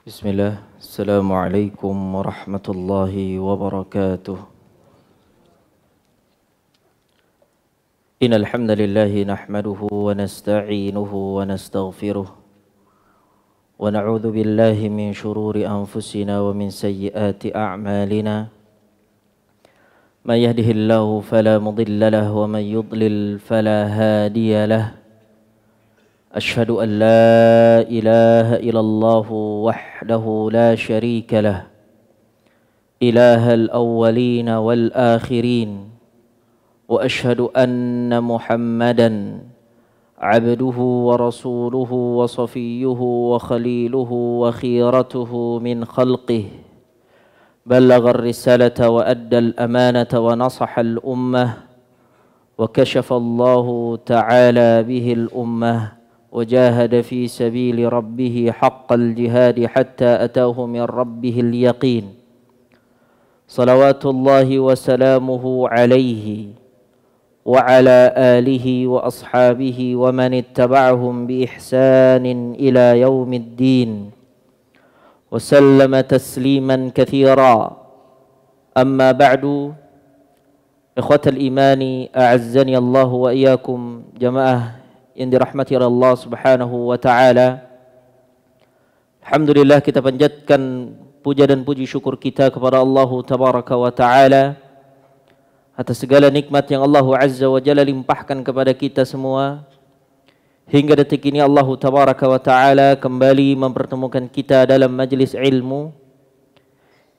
Bismillah, Assalamualaikum warahmatullahi wabarakatuh. Innal hamdalillah nahmaduhu wa nasta'inuhu wa nastaghfiruh wa na'udzu billahi min shururi anfusina wa min sayyiati a'malina. Man yahdihillahu fala mudilla lahu wa man yudlil fala hadiya lahu. أشهد أن لا إله إلا الله وحده لا شريك له إله الأولين والآخرين وأشهد أن محمدا عبده ورسوله وصفيه وخليله وخيرته من خلقه بلغ الرسالة وأدى الأمانة ونصح الأمة وكشف الله تعالى به الأمة وجاهد في سبيل ربه حق الجهاد حتى أتاه من ربه اليقين صلوات الله وسلامه عليه وعلى آله وأصحابه ومن اتبعهم بإحسان إلى يوم الدين وسلم تسليما كثيرا أما بعد إخوة الإيمان أعزني الله وإياكم جماعة yang dirahmati oleh Allah Subhanahu wa taala. Alhamdulillah, kita panjatkan puja dan puji syukur kita kepada Allah Tabaraka wa taala atas segala nikmat yang Allah Azza wa Jalla limpahkan kepada kita semua. Hingga detik ini Allah Tabaraka wa taala kembali mempertemukan kita dalam majlis ilmu,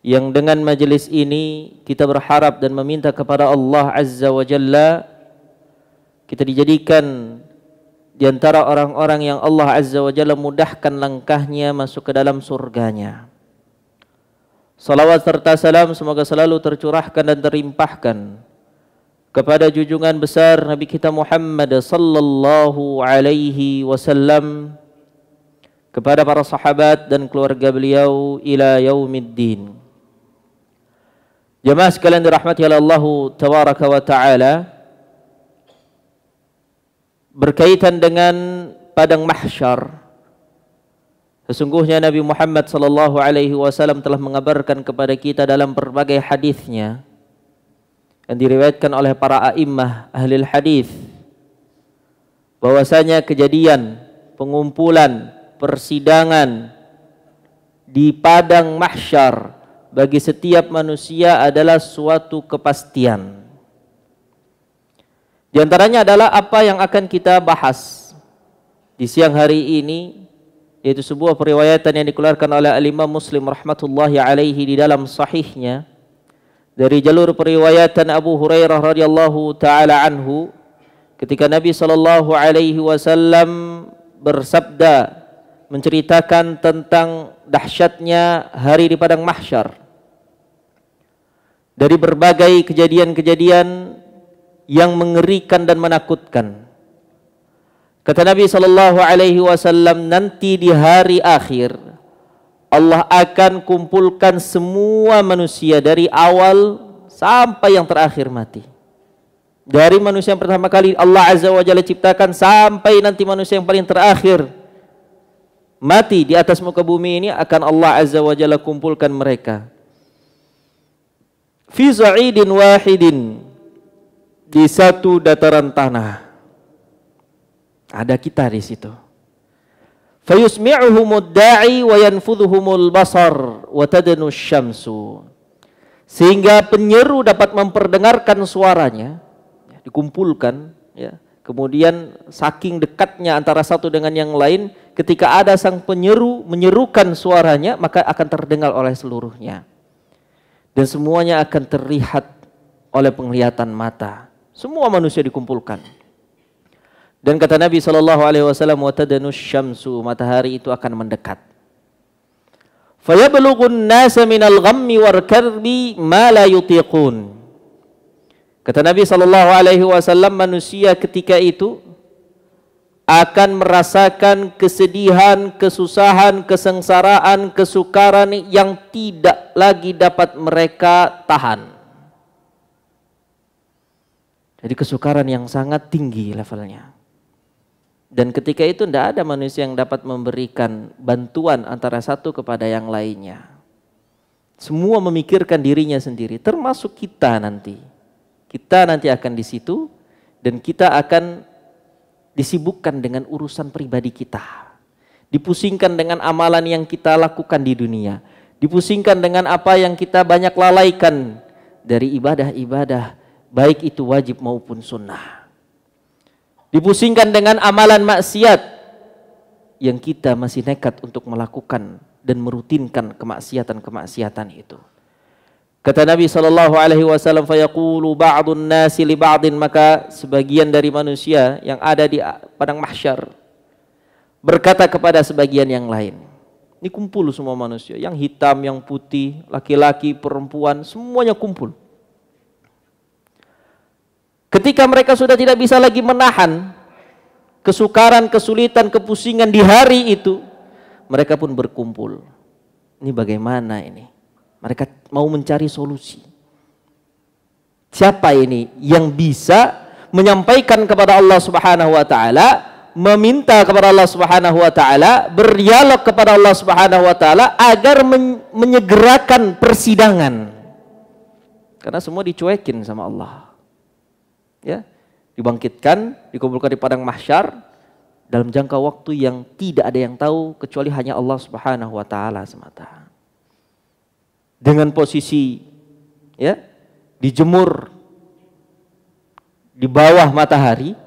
yang dengan majlis ini kita berharap dan meminta kepada Allah Azza wa Jalla kita dijadikan di antara orang-orang yang Allah Azza wa Jalla mudahkan langkahnya masuk ke dalam surganya. Salawat serta salam semoga selalu tercurahkan dan terimpahkan kepada junjungan besar Nabi kita Muhammad sallallahu alaihi wasallam, kepada para sahabat dan keluarga beliau ila yaumiddin. Jemaah sekalian dirahmati oleh Allah Tabaraka wa taala, berkaitan dengan padang mahsyar, sesungguhnya Nabi Muhammad sallallahu alaihi wasallam telah mengabarkan kepada kita dalam berbagai hadisnya yang diriwayatkan oleh para a'immah ahli hadis bahwasanya kejadian pengumpulan persidangan di padang mahsyar bagi setiap manusia adalah suatu kepastian. Di antaranya adalah apa yang akan kita bahas di siang hari ini, yaitu sebuah periwayatan yang dikeluarkan oleh Al-Imam Muslim rahmatullahi alaihi di dalam sahihnya dari jalur periwayatan Abu Hurairah radhiyallahu taala anhu, ketika Nabi sallallahu alaihi wasallam bersabda menceritakan tentang dahsyatnya hari di padang mahsyar dari berbagai kejadian-kejadian yang mengerikan dan menakutkan. Kata Nabi sallallahu alaihi wasallam, nanti di hari akhir Allah akan kumpulkan semua manusia dari awal sampai yang terakhir mati. Dari manusia yang pertama kali Allah Azza wa Jalla ciptakan sampai nanti manusia yang paling terakhir mati di atas muka bumi ini, akan Allah Azza wa Jalla kumpulkan mereka fi sa'idin wahidin, di satu dataran tanah. Ada kita di situ. Fayusmi'uhumud da'i wa yanfudhuhumul basar wa tadnu syamsu. Sehingga penyeru dapat memperdengarkan suaranya, ya, dikumpulkan, ya. Kemudian saking dekatnya antara satu dengan yang lain, ketika ada sang penyeru menyerukan suaranya, maka akan terdengar oleh seluruhnya. Dan semuanya akan terlihat oleh penglihatan mata. Semua manusia dikumpulkan. Dan kata Nabi sallallahu alaihi wasallam, wa tadnu syamsu, matahari itu akan mendekat. Fayablughu an-nasa minal ghammi wal karbi ma la yutiqun. Kata Nabi sallallahu alaihi wasallam, manusia ketika itu akan merasakan kesedihan, kesusahan, kesengsaraan, kesukaran yang tidak lagi dapat mereka tahan. Jadi kesukaran yang sangat tinggi levelnya. Dan ketika itu tidak ada manusia yang dapat memberikan bantuan antara satu kepada yang lainnya. Semua memikirkan dirinya sendiri, termasuk kita nanti. Kita nanti akan di situ dan kita akan disibukkan dengan urusan pribadi kita. Dipusingkan dengan amalan yang kita lakukan di dunia. Dipusingkan dengan apa yang kita banyak lalaikan dari ibadah-ibadah, baik itu wajib maupun sunnah. Dipusingkan dengan amalan maksiat yang kita masih nekat untuk melakukan dan merutinkan kemaksiatan-kemaksiatan itu. Kata Nabi SAW, fayaqulu ba'dun nasi li ba'din, maka sebagian dari manusia yang ada di padang mahsyar berkata kepada sebagian yang lain. Ini kumpul semua manusia, yang hitam, yang putih, laki-laki, perempuan, semuanya kumpul. Ketika mereka sudah tidak bisa lagi menahan kesukaran, kesulitan, kepusingan di hari itu, mereka pun berkumpul. Ini bagaimana ini? Mereka mau mencari solusi. Siapa ini yang bisa menyampaikan kepada Allah Subhanahu wa taala, meminta kepada Allah Subhanahu wa taala, berdialog kepada Allah Subhanahu wa taala agar menyegerakan persidangan. Karena semua dicuekin sama Allah. Ya, dibangkitkan, dikumpulkan di padang mahsyar dalam jangka waktu yang tidak ada yang tahu kecuali hanya Allah Subhanahu wa taala semata. Dengan posisi ya, dijemur di bawah matahari,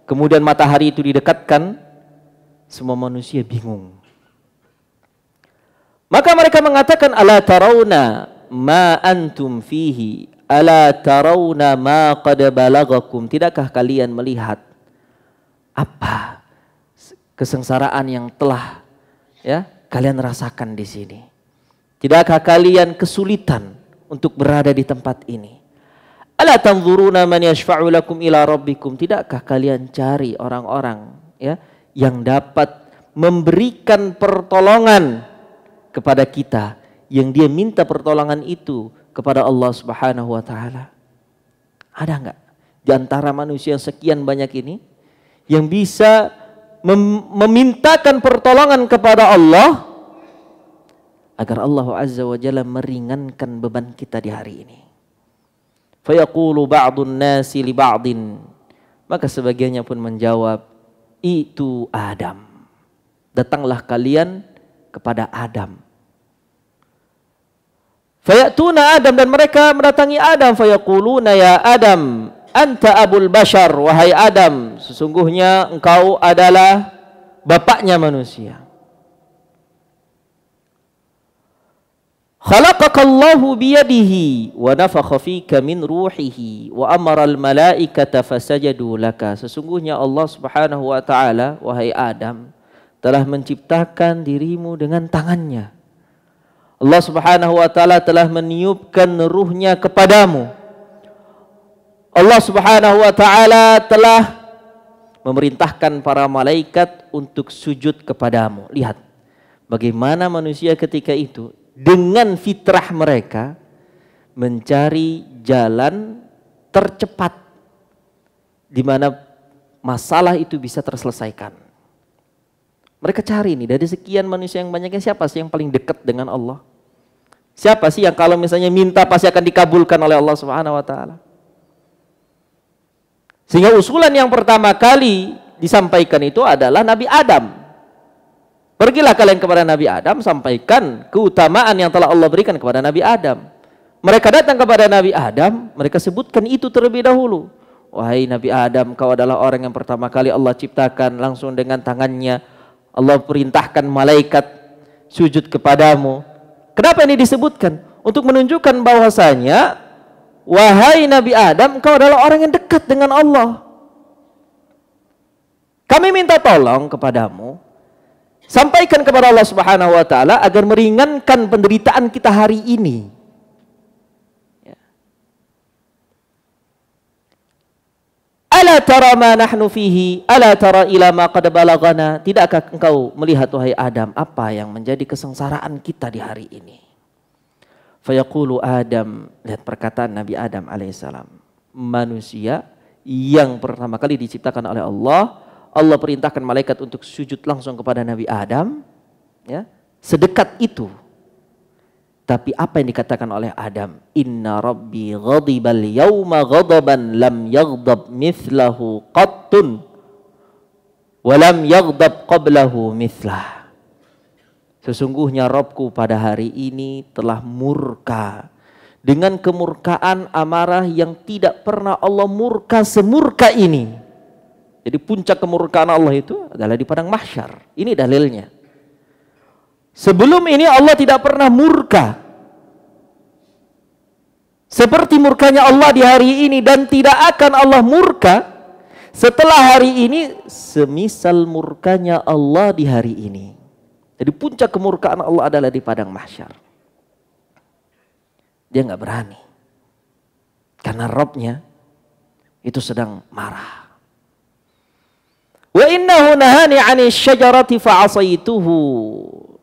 kemudian matahari itu didekatkan, semua manusia bingung. Maka mereka mengatakan, ala tarawna ma antum fihi, ala tarawna ma qad balagakum, tidakkah kalian melihat apa kesengsaraan yang telah ya kalian rasakan di sini? Tidakkah kalian kesulitan untuk berada di tempat ini? Ala tanzuruna man yashfa'u lakum ila rabbikum, tidakkah kalian cari orang-orang ya yang dapat memberikan pertolongan kepada kita, yang dia minta pertolongan itu kepada Allah Subhanahu wa taala? Ada enggak di antara manusia yang sekian banyak ini yang bisa memintakan pertolongan kepada Allah agar Allah Azza wa Jalla meringankan beban kita di hari ini? Fayaqulu ba'dun nasi li ba'din, maka sebagiannya pun menjawab, itu Adam, datanglah kalian kepada Adam. Fayatuna Adam, dan mereka mendatangi Adam. Fayaquluna ya Adam, anta abul bashar, wahai Adam, sesungguhnya engkau adalah bapaknya manusia. Khalaqakallahu biyadihi wa nafakha fika min ruhihi wa amara al-malaikata fasajadu laka. Sesungguhnya Allah Subhanahu wa taala, wahai Adam, telah menciptakan dirimu dengan tangannya. Allah Subhanahu wa taala telah meniupkan ruhnya kepadamu. Allah Subhanahu wa taala telah memerintahkan para malaikat untuk sujud kepadamu. Lihat bagaimana manusia ketika itu dengan fitrah mereka mencari jalan tercepat di mana masalah itu bisa terselesaikan. Mereka cari nih, dari sekian manusia yang banyaknya, siapa sih yang paling dekat dengan Allah? Siapa sih yang kalau misalnya minta pasti akan dikabulkan oleh Allah Subhanahu wa taala? Sehingga usulan yang pertama kali disampaikan itu adalah Nabi Adam. Pergilah kalian kepada Nabi Adam, sampaikan keutamaan yang telah Allah berikan kepada Nabi Adam. Mereka datang kepada Nabi Adam, mereka sebutkan itu terlebih dahulu. Wahai Nabi Adam, kau adalah orang yang pertama kali Allah ciptakan langsung dengan tangannya. Allah perintahkan malaikat sujud kepadamu. Kenapa ini disebutkan? Untuk menunjukkan bahwasanya wahai Nabi Adam, kau adalah orang yang dekat dengan Allah. Kami minta tolong kepadamu, sampaikan kepada Allah Subhanahu wa taala agar meringankan penderitaan kita hari ini. Ya. Ala tara ma nahnu fihi, ala tara ila ma qad balagana. Tidakkah engkau melihat wahai Adam apa yang menjadi kesengsaraan kita di hari ini? Fayaqulu Adam, lihat perkataan Nabi Adam alaihissalam, manusia yang pertama kali diciptakan oleh Allah, Allah perintahkan malaikat untuk sujud langsung kepada Nabi Adam, ya, sedekat itu. Tapi apa yang dikatakan oleh Adam? Inna rabbi ghadibal yawma ghadaban lam yaghdab mithlahu qattun wa lam yaghdab qablahu mithlah. Sesungguhnya Rabbku pada hari ini telah murka dengan kemurkaan amarah yang tidak pernah Allah murka semurka ini. Jadi puncak kemurkaan Allah itu adalah di padang mahsyar. Ini dalilnya. Sebelum ini Allah tidak pernah murka seperti murkanya Allah di hari ini, dan tidak akan Allah murka setelah hari ini semisal murkanya Allah di hari ini. Jadi puncak kemurkaan Allah adalah di padang mahsyar. Dia nggak berani karena Rabbnya itu sedang marah. Wa innahu nahani 'ani syajarati fa'asaituhu.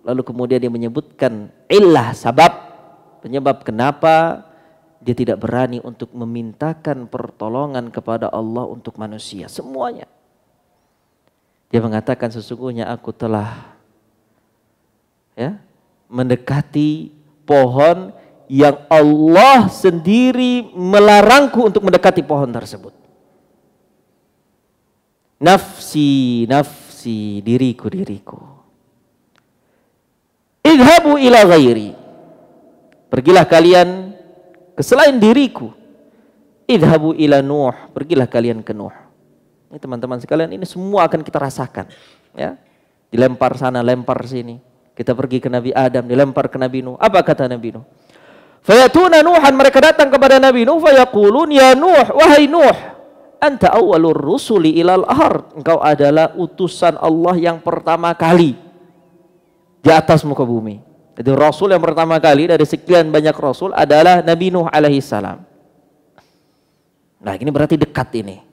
Lalu kemudian dia menyebutkan illah, sebab, penyebab kenapa dia tidak berani untuk memintakan pertolongan kepada Allah untuk manusia semuanya. Dia mengatakan sesungguhnya aku telah mendekati pohon yang Allah sendiri melarangku untuk mendekati pohon tersebut. Nafsi, nafsi, diriku, diriku. Idhabu ila ghairi. Pergilah kalian ke selain diriku. Idhabu ila Nuh. Pergilah kalian ke Nuh. Ini teman-teman sekalian, ini semua akan kita rasakan. Ya, dilempar sana, lempar sini. Kita pergi ke Nabi Adam, dilempar ke Nabi Nuh. Apa kata Nabi Nuh? Fayatuna Nuhan, mereka datang kepada Nabi Nuh. Fayaqulun, ya Nuh, wahai Nuh. Anta awwalur rusuli ilal ard. Engkau adalah utusan Allah yang pertama kali di atas muka bumi. Jadi Rasul yang pertama kali dari sekian banyak Rasul adalah Nabi Nuh alaihi salam. Nah ini berarti dekat ini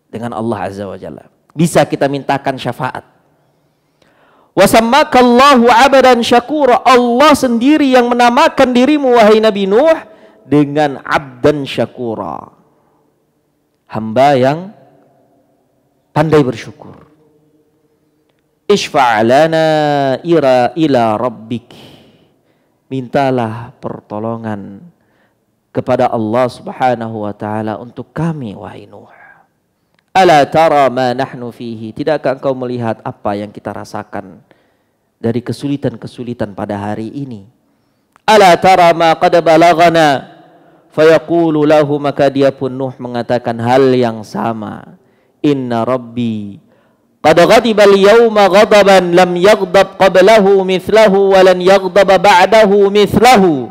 dengan Allah azza wa jalla. Bisa kita mintakan syafaat. Wasammakallahu abadan syakura. Allah sendiri yang menamakan dirimu wahai Nabi Nuh dengan abdan syakura. Hamba yang pandai bersyukur. Isfa'lana ila rabbik. Mintalah pertolongan kepada Allah subhanahu wa ta'ala untuk kami wahai Nuh. Ala tara ma nahnu fihi. Tidakkah engkau melihat apa yang kita rasakan dari kesulitan-kesulitan pada hari ini? Ala tara ma qad balagana. Fayaqulu lahu, maka dia pun Nuh mengatakan hal yang sama. Inna rabbi qad ghadiba al-yawma ghadaban lam yaghdab qablahu mithlahu wa lan yaghdab ba'dahu mithlahu.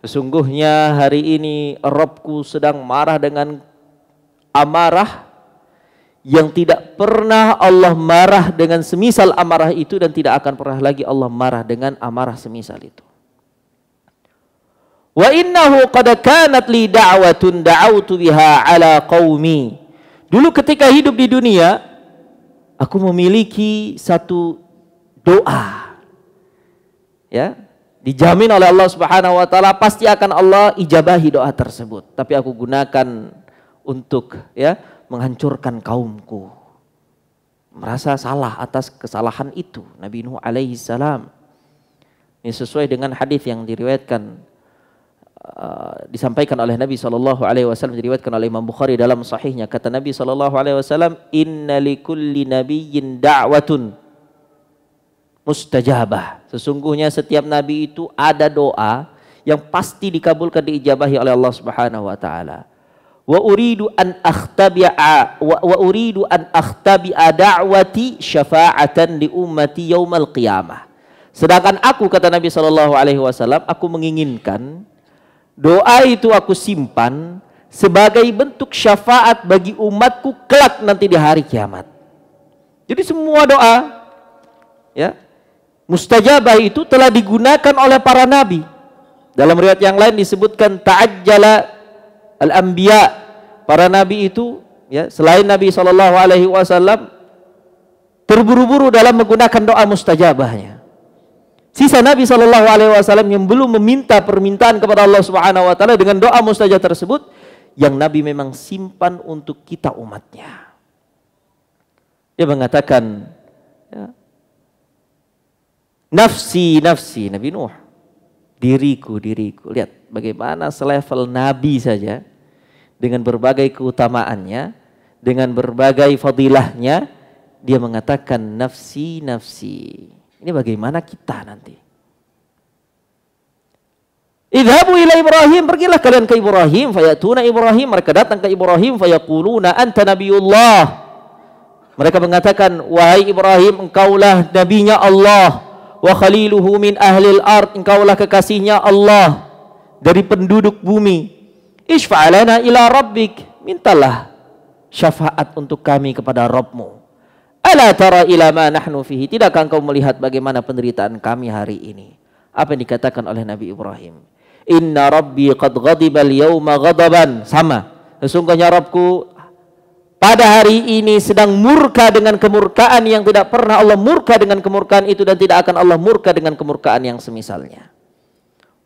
Sesungguhnya hari ini Rabbku sedang marah dengan amarah yang tidak pernah Allah marah dengan semisal amarah itu, dan tidak akan pernah lagi Allah marah dengan amarah semisal itu. Wa innahu qad kanat li da'watun da'awtu biha ala qaumi. Dulu ketika hidup di dunia, aku memiliki satu doa. Ya, dijamin oleh Allah Subhanahu wa taala pasti akan Allah ijabahi doa tersebut. Tapi aku gunakan untuk menghancurkan kaumku. Merasa salah atas kesalahan itu Nabi Nuh alaihi salam. Ini sesuai dengan hadis yang diriwayatkan disampaikan oleh Nabi SAW, diriwayatkan oleh Imam Bukhari dalam sahihnya. Kata Nabi SAW, inna likulli nabiyyin da'watun mustajabah. Sesungguhnya setiap nabi itu ada doa yang pasti dikabulkan, diijabahi oleh Allah Subhanahu wa taala. Wa uridu an akhtabi'a da'wati syafa'atan li ummati yaumal qiyamah. Sedangkan aku, kata Nabi SAW, aku menginginkan doa itu aku simpan sebagai bentuk syafaat bagi umatku kelak nanti di hari kiamat. Jadi semua doa mustajabah itu telah digunakan oleh para nabi. Dalam riwayat yang lain disebutkan ta'ajjala al-anbiya. Para nabi itu selain Nabi SAW terburu-buru dalam menggunakan doa mustajabahnya. Sisa Nabi SAW yang belum meminta permintaan kepada Allah Subhanahu wa taala dengan doa mustajab tersebut, yang Nabi memang simpan untuk kita umatnya. Dia mengatakan, ya, nafsi, nafsi, Nabi Nuh. Diriku, diriku. Lihat bagaimana selevel Nabi saja, dengan berbagai keutamaannya, dengan berbagai fadilahnya, dia mengatakan nafsi, nafsi. Ini bagaimana kita nanti? Idhabu ila Ibrahim, pergilah kalian ke Ibrahim, fayatuna Ibrahim, mereka datang ke Ibrahim, fayaquluna anta nabiyullah. Mereka mengatakan, wahai Ibrahim, engkaulah nabinya Allah, wa khaliluhu min ahlil ard, engkaulah kekasihnya Allah dari penduduk bumi. Ishfa'alana ila rabbik, mintalah syafaat untuk kami kepada Rabbmu. Ala tara ila ma nahnu fihi, tidakkah engkau melihat bagaimana penderitaan kami hari ini? Apa yang dikatakan oleh Nabi Ibrahim? Inna rabbi qad ghadiba al-yawma ghadaban, sama, sesungguhnya Rabbku pada hari ini sedang murka dengan kemurkaan yang tidak pernah Allah murka dengan kemurkaan itu, dan tidak akan Allah murka dengan kemurkaan yang semisalnya.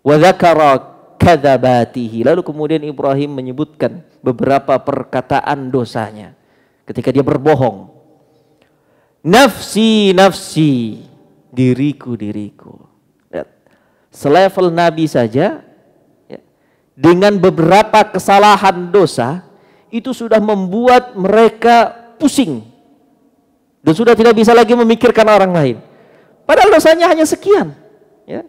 Wa dzakara kadzabatihi, lalu kemudian Ibrahim menyebutkan beberapa perkataan dosanya ketika dia berbohong. Nafsi, nafsi, diriku, diriku. Lihat, selevel Nabi saja, ya, dengan beberapa kesalahan dosa itu sudah membuat mereka pusing dan sudah tidak bisa lagi memikirkan orang lain. Padahal dosanya hanya sekian. Ya.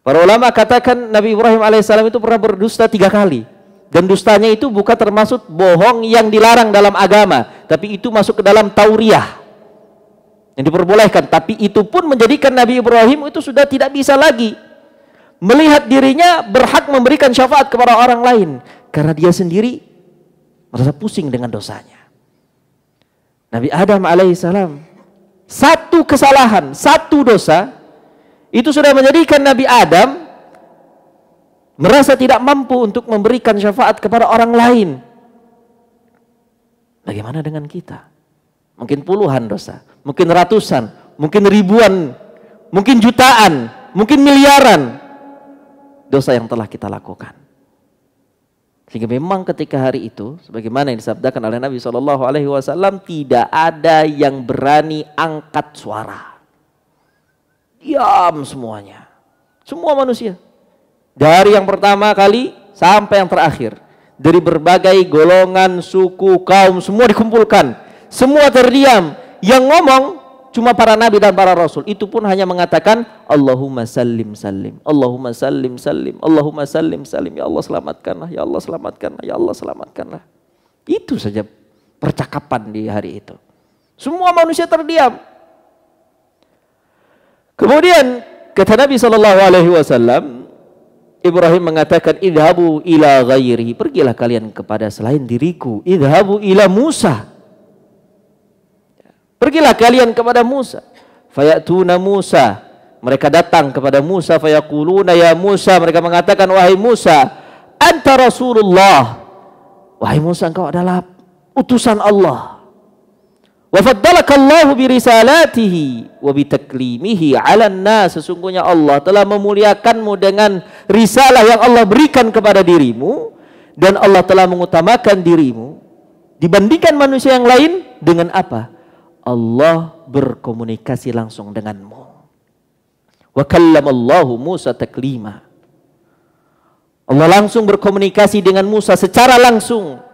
Para ulama katakan Nabi Ibrahim alaihissalam itu pernah berdusta 3 kali. Dan dustanya itu bukan termasuk bohong yang dilarang dalam agama, tapi itu masuk ke dalam tauriah yang diperbolehkan. Tapi itu pun menjadikan Nabi Ibrahim itu sudah tidak bisa lagi melihat dirinya berhak memberikan syafaat kepada orang lain, karena dia sendiri merasa pusing dengan dosanya. Nabi Adam alaihissalam, satu kesalahan, satu dosa, itu sudah menjadikan Nabi Adam merasa tidak mampu untuk memberikan syafaat kepada orang lain. Bagaimana dengan kita? Mungkin puluhan dosa, mungkin ratusan, mungkin ribuan, mungkin jutaan, mungkin miliaran dosa yang telah kita lakukan. Sehingga memang ketika hari itu, sebagaimana yang disabdakan oleh Nabi SAW, tidak ada yang berani angkat suara. Diam semuanya, semua manusia. Dari yang pertama kali sampai yang terakhir, dari berbagai golongan, suku, kaum, semua dikumpulkan, semua terdiam. Yang ngomong cuma para nabi dan para rasul. Itu pun hanya mengatakan Allahumma sallim sallim, Allahumma sallim sallim, Allahumma sallim sallim, ya Allah selamatkanlah, ya Allah selamatkanlah, ya Allah selamatkanlah. Itu saja percakapan di hari itu. Semua manusia terdiam. Kemudian kata Nabi SAW, Ibrahim mengatakan, idhabu ila ghairihi, pergilah kalian kepada selain diriku. Idhabu ila Musa, pergilah kalian kepada Musa. Fayatuna Musa, mereka datang kepada Musa. Fayaquluna ya Musa, mereka mengatakan, wahai Musa, anta Rasulullah, wahai Musa, engkau adalah utusan Allah. Wa faddalaka Allahu bi risalatihi wa bi taklimihi 'alan nas, sesungguhnya Allah telah memuliakanmu dengan risalah yang Allah berikan kepada dirimu, dan Allah telah mengutamakan dirimu dibandingkan manusia yang lain dengan apa? Allah berkomunikasi langsung denganmu. Wa kallamallahu Musa taklima, Allah langsung berkomunikasi dengan Musa secara langsung.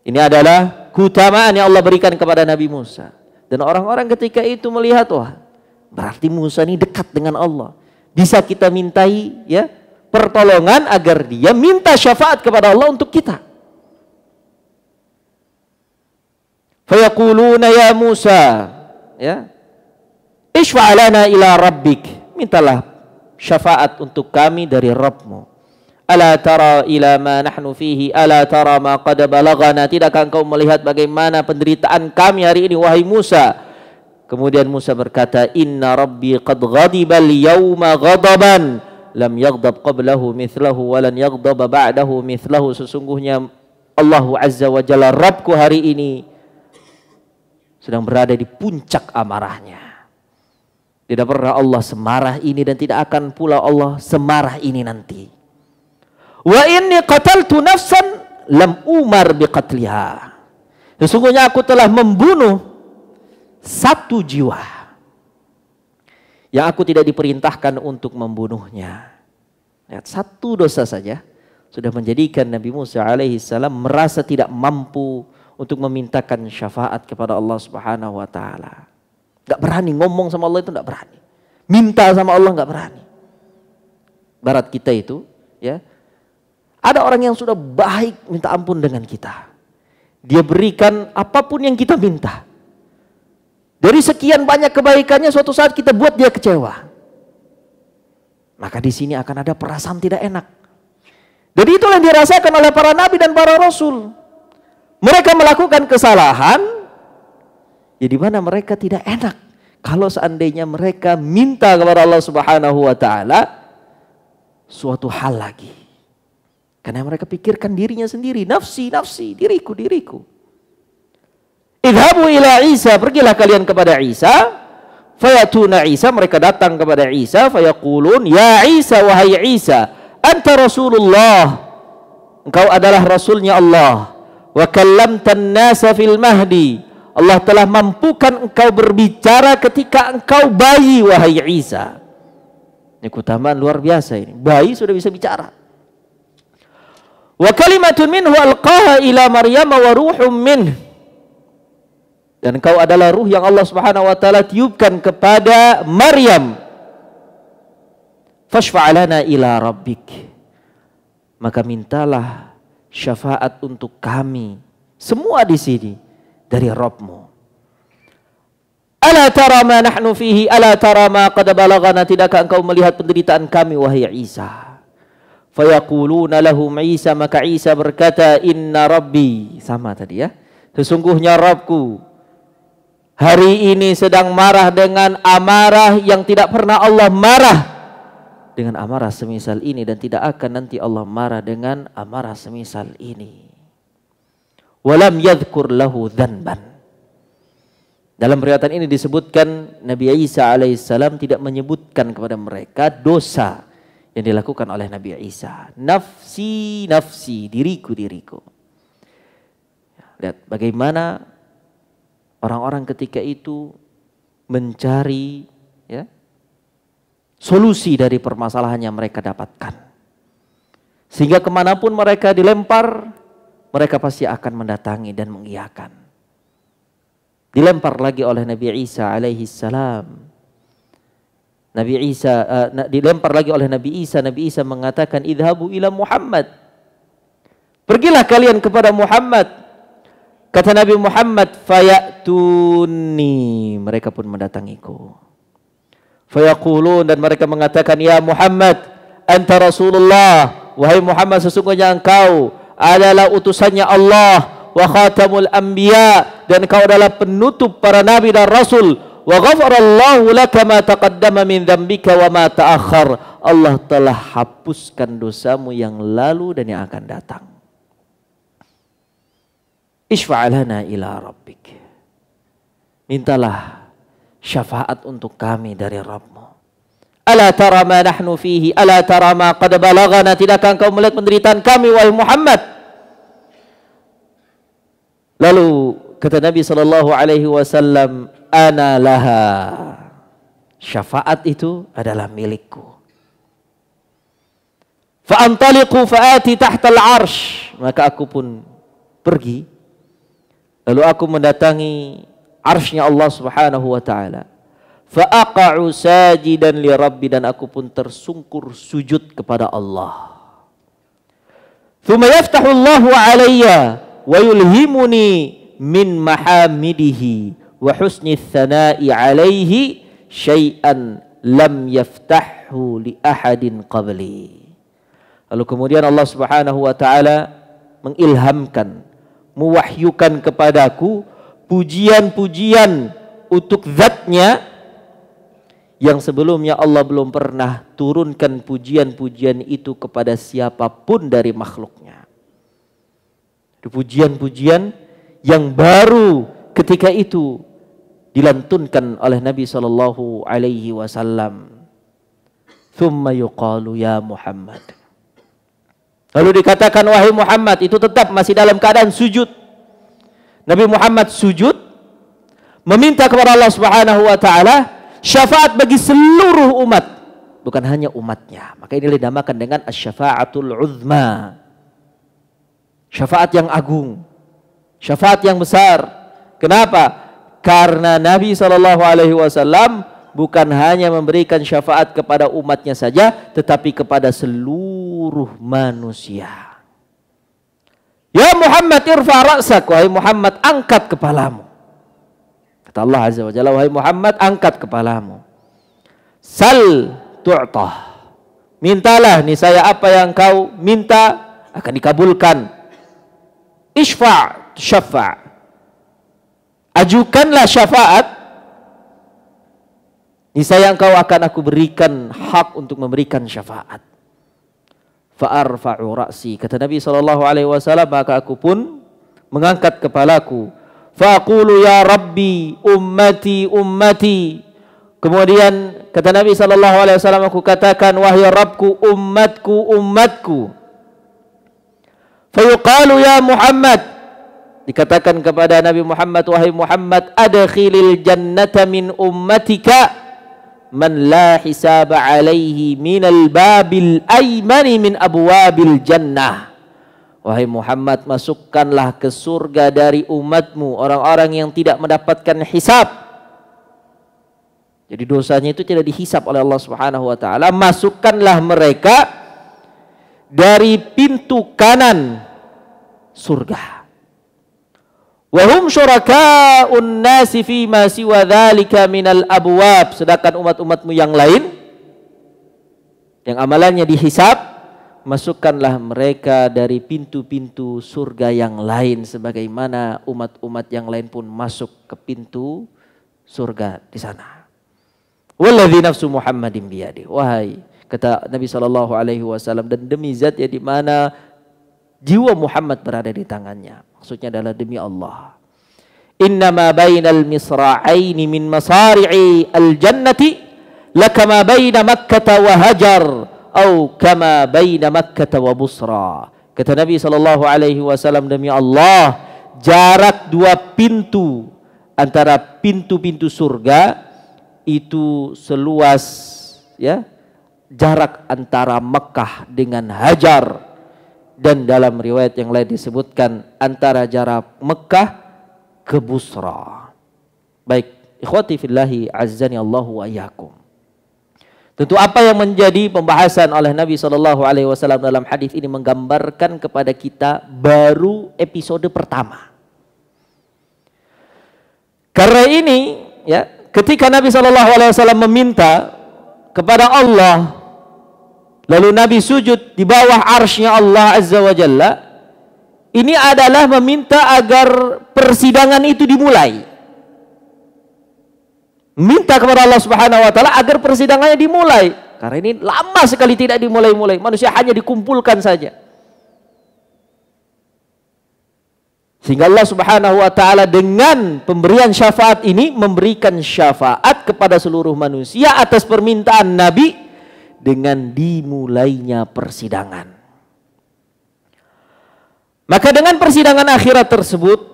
Ini adalah keutamaan yang Allah berikan kepada Nabi Musa. Dan orang-orang ketika itu melihat, wah, berarti Musa ini dekat dengan Allah. Bisa kita mintai ya pertolongan agar dia minta syafaat kepada Allah untuk kita. Fayaquluna ya Musa, ya, ishfa'lana ila rabbik, mintalah syafaat untuk kami dari Rabbmu. Ala tara ila ma nahnu fihi, ala tara ma qad balagana, tidakkah engkau melihat bagaimana penderitaan kami hari ini wahai Musa? Kemudian Musa berkata, inna rabbi qad ghadibal yawma ghadaban lam yaghdab qablahu mithlahu wa lan yaghdab ba'dahu mithlahu, sesungguhnya Allah Azza wa Jalla, Rabbku, hari ini sedang berada di puncak amarahnya. Tidak pernah Allah semarah ini dan tidak akan pula Allah semarah ini nanti. Wa inni qataltu nafsan lam umar biqatliha, Sesungguhnya aku telah membunuh satu jiwa yang aku tidak diperintahkan untuk membunuhnya. Lihat, satu dosa saja sudah menjadikan Nabi Musa alaihissalam merasa tidak mampu untuk memintakan syafaat kepada Allah Subhanahu wa taala. Enggak berani ngomong sama Allah, itu enggak berani. Minta sama Allah enggak berani. Barat kita itu, ya. Ada orang yang sudah baik minta ampun dengan kita. Dia berikan apapun yang kita minta. Dari sekian banyak kebaikannya, suatu saat kita buat dia kecewa. Maka di sini akan ada perasaan tidak enak. Jadi itulah yang dirasakan oleh para nabi dan para rasul. Mereka melakukan kesalahan, ya di mana mereka tidak enak. Kalau seandainya mereka minta kepada Allah Subhanahu wa taala suatu hal lagi. Karena mereka pikirkan dirinya sendiri, nafsi, nafsi, diriku, diriku. Idhabu ila Isa, pergilah kalian kepada Isa. Fayatuna Isa, mereka datang kepada Isa, fayaqulun, ya Isa, wahai Isa, anta Rasulullah, engkau adalah Rasulnya Allah. Wa kallamtan nasa fil mahdi, Allah telah mampukan engkau berbicara ketika engkau bayi, wahai Isa. Ini keutamaan luar biasa ini, bayi sudah bisa bicara. Wa kalimatun minhu alqaha ila Maryam wa ruhum minh, dan engkau adalah ruh yang Allah Subhanahu wa taala tiupkan kepada Maryam. Fashfa'lana ila rabbik, maka mintalah syafaat untuk kami semua di sini dari Rabbmu. Ala tara ma nahnu fihi, ala tara ma qad balagana, tidakkah engkau melihat penderitaan kami wahai Isa? Fayaquluna lahum Isa, maka Isa berkata, inna rabbi, sama tadi ya, sesungguhnya Rabbku hari ini sedang marah dengan amarah yang tidak pernah Allah marah dengan amarah semisal ini, dan tidak akan nanti Allah marah dengan amarah semisal ini. Walam yadhkur lahu dzanban. Dalam riwayat ini disebutkan Nabi Isa alaihissalam tidak menyebutkan kepada mereka dosa yang dilakukan oleh Nabi Isa. Nafsi, nafsi, diriku, diriku. Lihat bagaimana orang-orang ketika itu mencari, ya, solusi dari permasalahan yang mereka dapatkan. Sehingga kemanapun mereka dilempar, mereka pasti akan mendatangi dan mengiyakan. Dilempar lagi oleh Nabi Isa alaihissalam. Dilempar lagi oleh Nabi Isa. Nabi Isa mengatakan, idhabu ila Muhammad, pergilah kalian kepada Muhammad. Kata Nabi Muhammad, fayatuni, mereka pun mendatangiku. Fayaqulun, dan mereka mengatakan, ya Muhammad, anta Rasulullah, wahai Muhammad, sesungguhnya engkau adalah utusannya Allah, wa khatamul anbiya, dan engkau adalah penutup para nabi dan rasul. Wa ghafarallahu laka ma taqaddama min dzambika wa ma ta'akhkhar, Allah telah hapuskan dosamu yang lalu dan yang akan datang. Ishfa'lana ila rabbik, mintalah syafaat untuk kami dari Rabbmu. Ala tara ma nahnu fihi, ala tara ma qad balagana, tidakkah engkau melihat penderitaan kami wahai Muhammad? Lalu kata Nabi sallallahu alaihi wasallam, ana laha, syafaat itu adalah milikku. Fa antaliqu faati tahta al-'arsy, maka aku pun pergi. Lalu aku mendatangi arsy-Nya Allah Subhanahu wa taala. Fa aqa'u sajidan li rabbi, dan aku pun tersungkur sujud kepada Allah. Tsumma yaftahu Allahu 'alayya wa yulhimuni min mahamidihi wa husni tsana'i 'alaihi syai'an lam yaftahu li ahadin qabli. Lalu kemudian Allah Subhanahu wa taala mengilhamkan, mewahyukan kepadaku pujian-pujian untuk zatnya yang sebelumnya Allah belum pernah turunkan pujian-pujian itu kepada siapapun dari makhluknya. Pujian-pujian yang baru ketika itu dilantunkan oleh Nabi sallallahu alaihi wasallam. Tsumma yuqalu ya Muhammad, lalu dikatakan wahai Muhammad, itu tetap masih dalam keadaan sujud. Nabi Muhammad sujud meminta kepada Allah Subhanahu wa taala syafaat bagi seluruh umat, bukan hanya umatnya. Maka ini dinamakan dengan asy-syafa'atul 'uzma. Syafaat yang agung, syafaat yang besar. Kenapa? Karena Nabi SAW bukan hanya memberikan syafaat kepada umatnya saja, tetapi kepada seluruh manusia. Ya Muhammad irfa' ra'sak, wahai Muhammad angkat kepalamu. Kata Allah Azza wa Jalla, wahai Muhammad angkat kepalamu. Sal tu'tah, mintalah niscaya apa yang kau minta akan dikabulkan. Isfa' syafa', ajukanlah syafaat, niscaya engkau akan aku berikan hak untuk memberikan syafaat. Fa'arfa'u ra'si, kata Nabi SAW, maka aku pun mengangkat kepalaku. Fa'aqulu ya Rabbi ummati ummati. Kemudian kata Nabi SAW, aku katakan wahai Rabbku umatku umatku. Fayuqalu ya Muhammad, dikatakan kepada Nabi Muhammad, wahai Muhammad, adkhilil jannata min ummatika man la hisaba alaihi minal babil aymani min abwabil jannah. Wahai Muhammad, masukkanlah ke surga dari umatmu orang-orang yang tidak mendapatkan hisab. Jadi dosanya itu tidak dihisab oleh Allah Subhanahu wa taala. Masukkanlah mereka dari pintu kanan surga. Wa hum syuraka'un nasi fi ma siwa dzalika minal abwab. Sedangkan umat-umatmu yang lain yang amalannya dihisab, masukkanlah mereka dari pintu-pintu surga yang lain sebagaimana umat-umat yang lain pun masuk ke pintu surga di sana. Walladzi nafsu Muhammadin biyadihi. Wahai, kata Nabi SAW, dan demi zat yang di mana jiwa Muhammad berada di tangannya. Maksudnya adalah demi Allah. Innama bainal misra'aini min masari'i al-jannati lakama baina Makkah wa Hajar atau kama baina Makkah wa Busra. Kata Nabi SAW, demi Allah, jarak dua pintu antara pintu-pintu surga itu seluas jarak antara Mekah dengan Hajar. Dan dalam riwayat yang lain disebutkan antara jarak Mekah ke Busra. Baik, ikhwati fillahi azzani Allahu wa iyyakum. Tentu apa yang menjadi pembahasan oleh Nabi SAW dalam hadis ini menggambarkan kepada kita baru episode pertama. Karena ini ketika Nabi SAW meminta kepada Allah, lalu Nabi sujud di bawah arsy-Nya Allah Azza wa Jalla, ini adalah meminta agar persidangan itu dimulai. Minta kepada Allah Subhanahu wa taala agar persidangannya dimulai. Karena ini lama sekali tidak dimulai-mulai. Manusia hanya dikumpulkan saja. Sehingga Allah Subhanahu wa taala dengan pemberian syafaat ini memberikan syafaat kepada seluruh manusia atas permintaan Nabi dengan dimulainya persidangan. Maka dengan persidangan akhirat tersebut,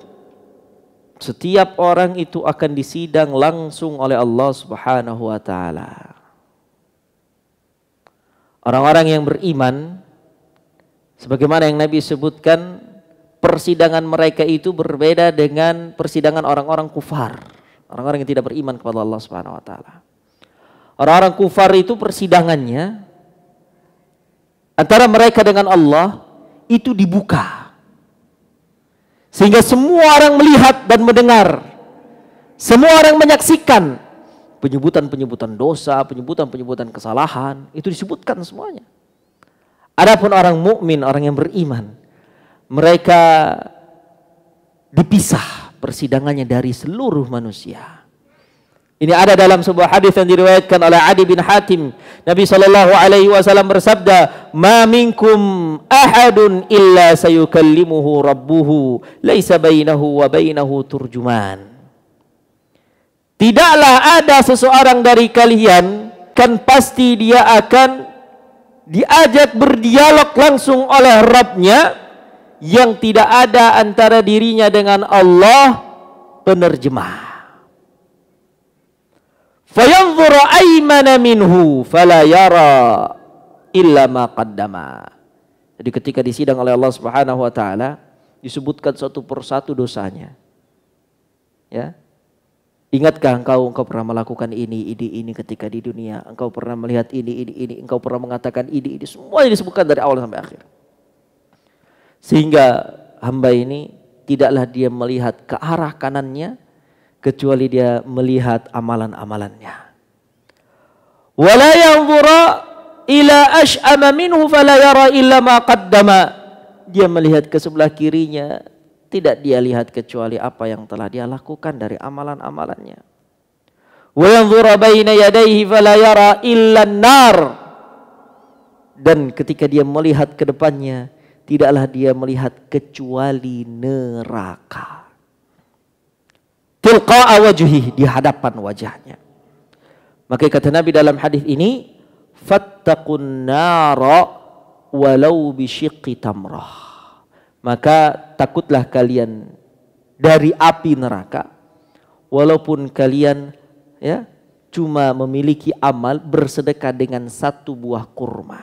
setiap orang itu akan disidang langsung oleh Allah Subhanahu wa taala. Orang-orang yang beriman, sebagaimana yang Nabi sebutkan, persidangan mereka itu berbeda dengan persidangan orang-orang kufar, orang-orang yang tidak beriman kepada Allah Subhanahu wa taala. Orang-orang kufar itu persidangannya antara mereka dengan Allah itu dibuka. Sehingga semua orang melihat dan mendengar. Semua orang menyaksikan penyebutan-penyebutan dosa, penyebutan-penyebutan kesalahan, itu disebutkan semuanya. Adapun orang mukmin, orang yang beriman, mereka dipisah persidangannya dari seluruh manusia. Ini ada dalam sebuah hadis yang diriwayatkan oleh Adi bin Hatim. Nabi SAW bersabda, "Ma minkum ahadun illa sayukallimuhu rabbuhu, laisa bainahu wa bainahu turjuman." Tidaklah ada seseorang dari kalian, kan pasti dia akan diajak berdialog langsung oleh Rabbnya yang tidak ada antara dirinya dengan Allah penerjemah. Fayanzuru aymana minhu fala yara illa ma qaddama. Jadi ketika disidang oleh Allah Subhanahu wa taala disebutkan satu persatu dosanya. Ya. Ingatkah engkau pernah melakukan ini ketika di dunia, engkau pernah melihat ini, engkau pernah mengatakan ini, semua disebutkan dari awal sampai akhir. Sehingga hamba ini tidaklah dia melihat ke arah kanannya kecuali dia melihat amalan-amalannya. Wala yanzura ila ash'ama minhu fala yara illa ma qaddama. Dia melihat ke sebelah kirinya, tidak dia lihat kecuali apa yang telah dia lakukan dari amalan-amalannya. Wa yanzura baina yadayhi fala yara illa an-nar. Dan ketika dia melihat ke depannya, tidaklah dia melihat kecuali neraka. Tilqa'a wajhi, di hadapan wajahnya. Maka kata Nabi dalam hadis ini, fattaqun nara walau bisyiqqi tamrah. Maka takutlah kalian dari api neraka walaupun kalian ya cuma memiliki amal bersedekah dengan satu buah kurma.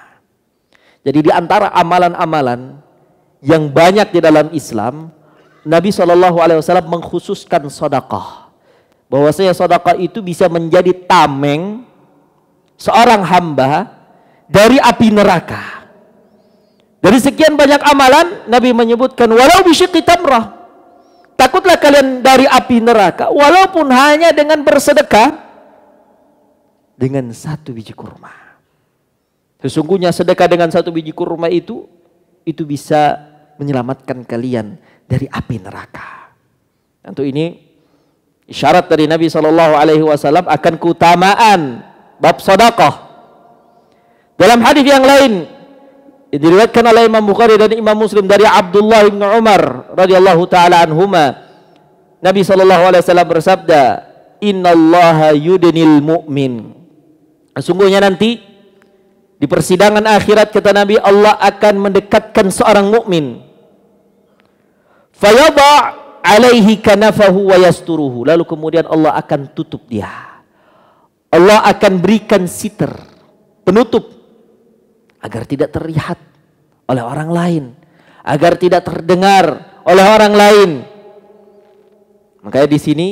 Jadi di antara amalan-amalan yang banyak di dalam Islam, Nabi SAW mengkhususkan sedekah. Bahwasanya sedekah itu bisa menjadi tameng seorang hamba dari api neraka. Dari sekian banyak amalan, Nabi menyebutkan walau bisyiqqi tamrah. Takutlah kalian dari api neraka walaupun hanya dengan bersedekah dengan satu biji kurma. Sesungguhnya sedekah dengan satu biji kurma itu bisa menyelamatkan kalian dari api neraka. Tentu ini isyarat dari Nabi SAW akan keutamaan bab sedekah. Dalam hadis yang lain diriwayatkan oleh Imam Bukhari dan Imam Muslim dari Abdullah bin Umar radhiyallahu taala anhuma, Nabi SAW bersabda, "Innallaha yudnil mu'min." Sesungguhnya nanti di persidangan akhirat kata Nabi, Allah akan mendekatkan seorang mukmin. Fayadha' alaihi kanafahu wa yasturuhu. Lalu kemudian Allah akan tutup dia. Allah akan berikan sitar, penutup, agar tidak terlihat oleh orang lain, agar tidak terdengar oleh orang lain. Makanya di sini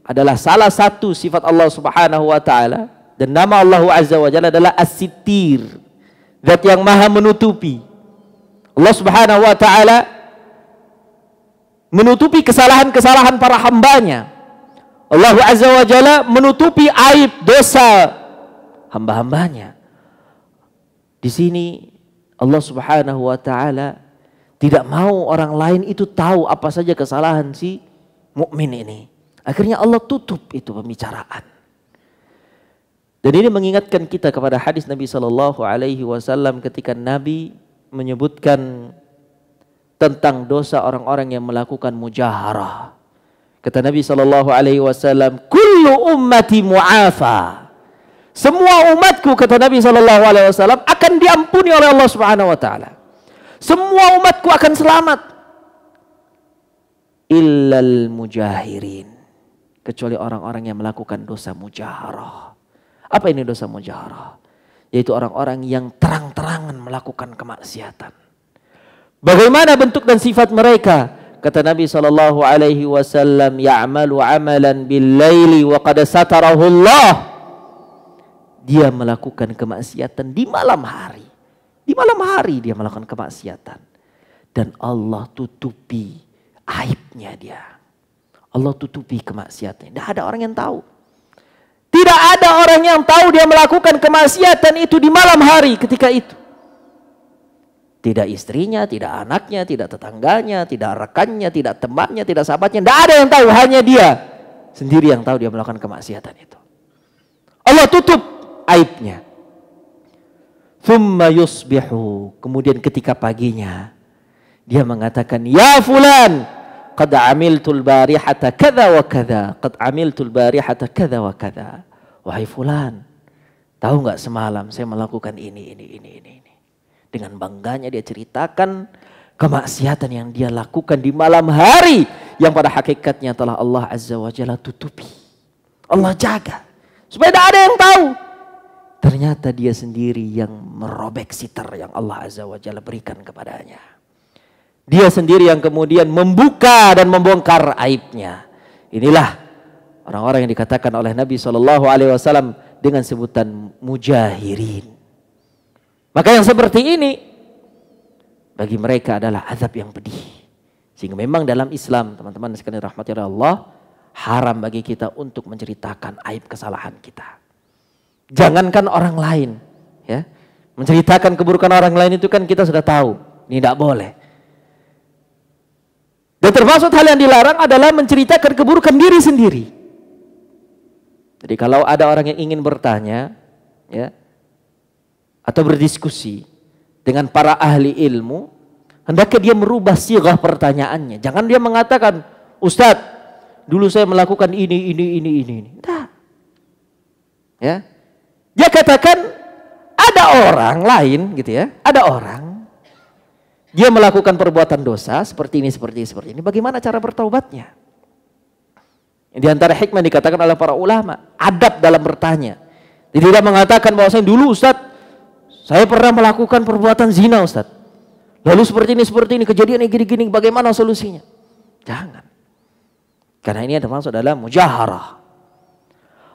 adalah salah satu sifat Allah Subhanahu wa taala, dan nama Allah Azza wa Jalla adalah As-Sittir, zat yang maha menutupi. Allah Subhanahu wa taala menutupi kesalahan-kesalahan para hambanya. Allah Azza wa Jalla menutupi aib dosa hamba-hambanya. Di sini Allah Subhanahu wa taala tidak mau orang lain itu tahu apa saja kesalahan si mukmin ini. Akhirnya Allah tutup itu pembicaraan. Dan ini mengingatkan kita kepada hadis Nabi sallallahu alaihi wasallam ketika Nabi menyebutkan tentang dosa orang-orang yang melakukan mujaharah. Kata Nabi sallallahu alaihi wasallam, "Kullu ummati mu'afa." Semua umatku, kata Nabi sallallahu alaihi wasallam, akan diampuni oleh Allah Subhanahu wa taala. Semua umatku akan selamat. Illal mujahirin. Kecuali orang-orang yang melakukan dosa mujaharah. Apa ini dosa mujaharah? Yaitu orang-orang yang terang-terangan melakukan kemaksiatan. Bagaimana bentuk dan sifat mereka? Kata Nabi sallallahu alaihi wasallam, "Ya'malu 'amalan bil-laili wa qad satarahu Allah." Dia melakukan kemaksiatan di malam hari. Di malam hari dia melakukan kemaksiatan. Dan Allah tutupi aibnya dia. Allah tutupi kemaksiatan. Tidak ada orang yang tahu. Tidak ada orang yang tahu dia melakukan kemaksiatan itu di malam hari ketika itu. Tidak istrinya, tidak anaknya, tidak tetangganya, tidak rekannya, tidak temannya, tidak sahabatnya. Tidak ada yang tahu, hanya dia sendiri yang tahu dia melakukan kemaksiatan itu. Allah tutup aibnya. Thumma yusbihu. Kemudian ketika paginya dia mengatakan, "Ya fulan, qad amiltul barihata kadza wa kadza, qad amiltul barihata kadza wa kadza." Wahai fulan, tahu enggak semalam saya melakukan ini. Dengan bangganya dia ceritakan kemaksiatan yang dia lakukan di malam hari yang pada hakikatnya telah Allah Azza wa Jalla tutupi. Allah jaga supaya tidak ada yang tahu. Ternyata dia sendiri yang merobek sitar yang Allah Azza wa Jalla berikan kepadanya. Dia sendiri yang kemudian membuka dan membongkar aibnya. Inilah orang-orang yang dikatakan oleh Nabi SAW dengan sebutan mujahirin. Maka yang seperti ini bagi mereka adalah azab yang pedih. Sehingga memang dalam Islam, teman-teman sekalian rahmati Allah, haram bagi kita untuk menceritakan aib kesalahan kita. Jangankan orang lain, ya, menceritakan keburukan orang lain itu kan kita sudah tahu, ini tidak boleh. Dan termasuk hal yang dilarang adalah menceritakan keburukan diri sendiri. Jadi kalau ada orang yang ingin bertanya, ya, atau berdiskusi dengan para ahli ilmu, hendaknya dia merubah sighah pertanyaannya. Jangan dia mengatakan, Ustadz, dulu saya melakukan ini. Nah, ya, dia katakan ada orang lain, gitu ya, ada orang. Dia melakukan perbuatan dosa seperti ini. Bagaimana cara bertaubatnya? Di antara hikmah dikatakan oleh para ulama, adab dalam bertanya. Dia tidak mengatakan bahwa saya dulu Ustaz, saya pernah melakukan perbuatan zina Ustaz. Lalu seperti ini, kejadian gini, bagaimana solusinya? Jangan. Karena ini termasuk dalam mujaharah.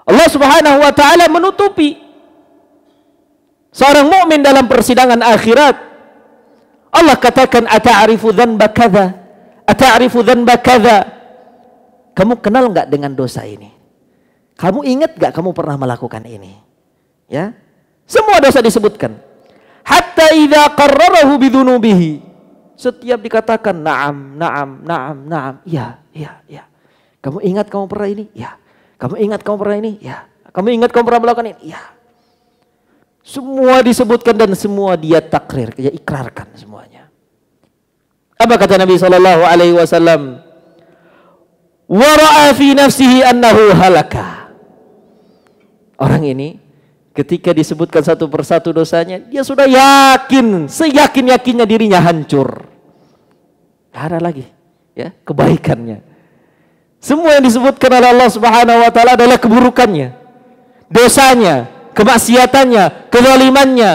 Allah Subhanahu wa taala menutupi seorang mukmin dalam persidangan akhirat. Allah katakan ata'rifu dzanba kadza, ata'rifu dzanba kadza. Kamu kenal enggak dengan dosa ini? Kamu ingat enggak kamu pernah melakukan ini? Ya. Semua dosa disebutkan. Hatta idza qarrarahu bidzunubihi. Setiap dikatakan na'am. Iya. Kamu ingat kamu pernah ini? Ya. Kamu ingat kamu pernah ini? Ya. Kamu ingat kamu pernah melakukan ini? Ya. Semua disebutkan dan semua dia takrir, dia ikrarkan semuanya. Apa kata Nabi SAW? Wa ra'a fi nafsihi annahu halaka. Orang ini ketika disebutkan satu persatu dosanya, dia sudah yakin, seyakin-yakinnya dirinya hancur. Tidak ada lagi, ya, kebaikannya. Semua yang disebutkan oleh Allah Subhanahu wa taala adalah keburukannya, dosanya, kemaksiatannya, kezalimannya,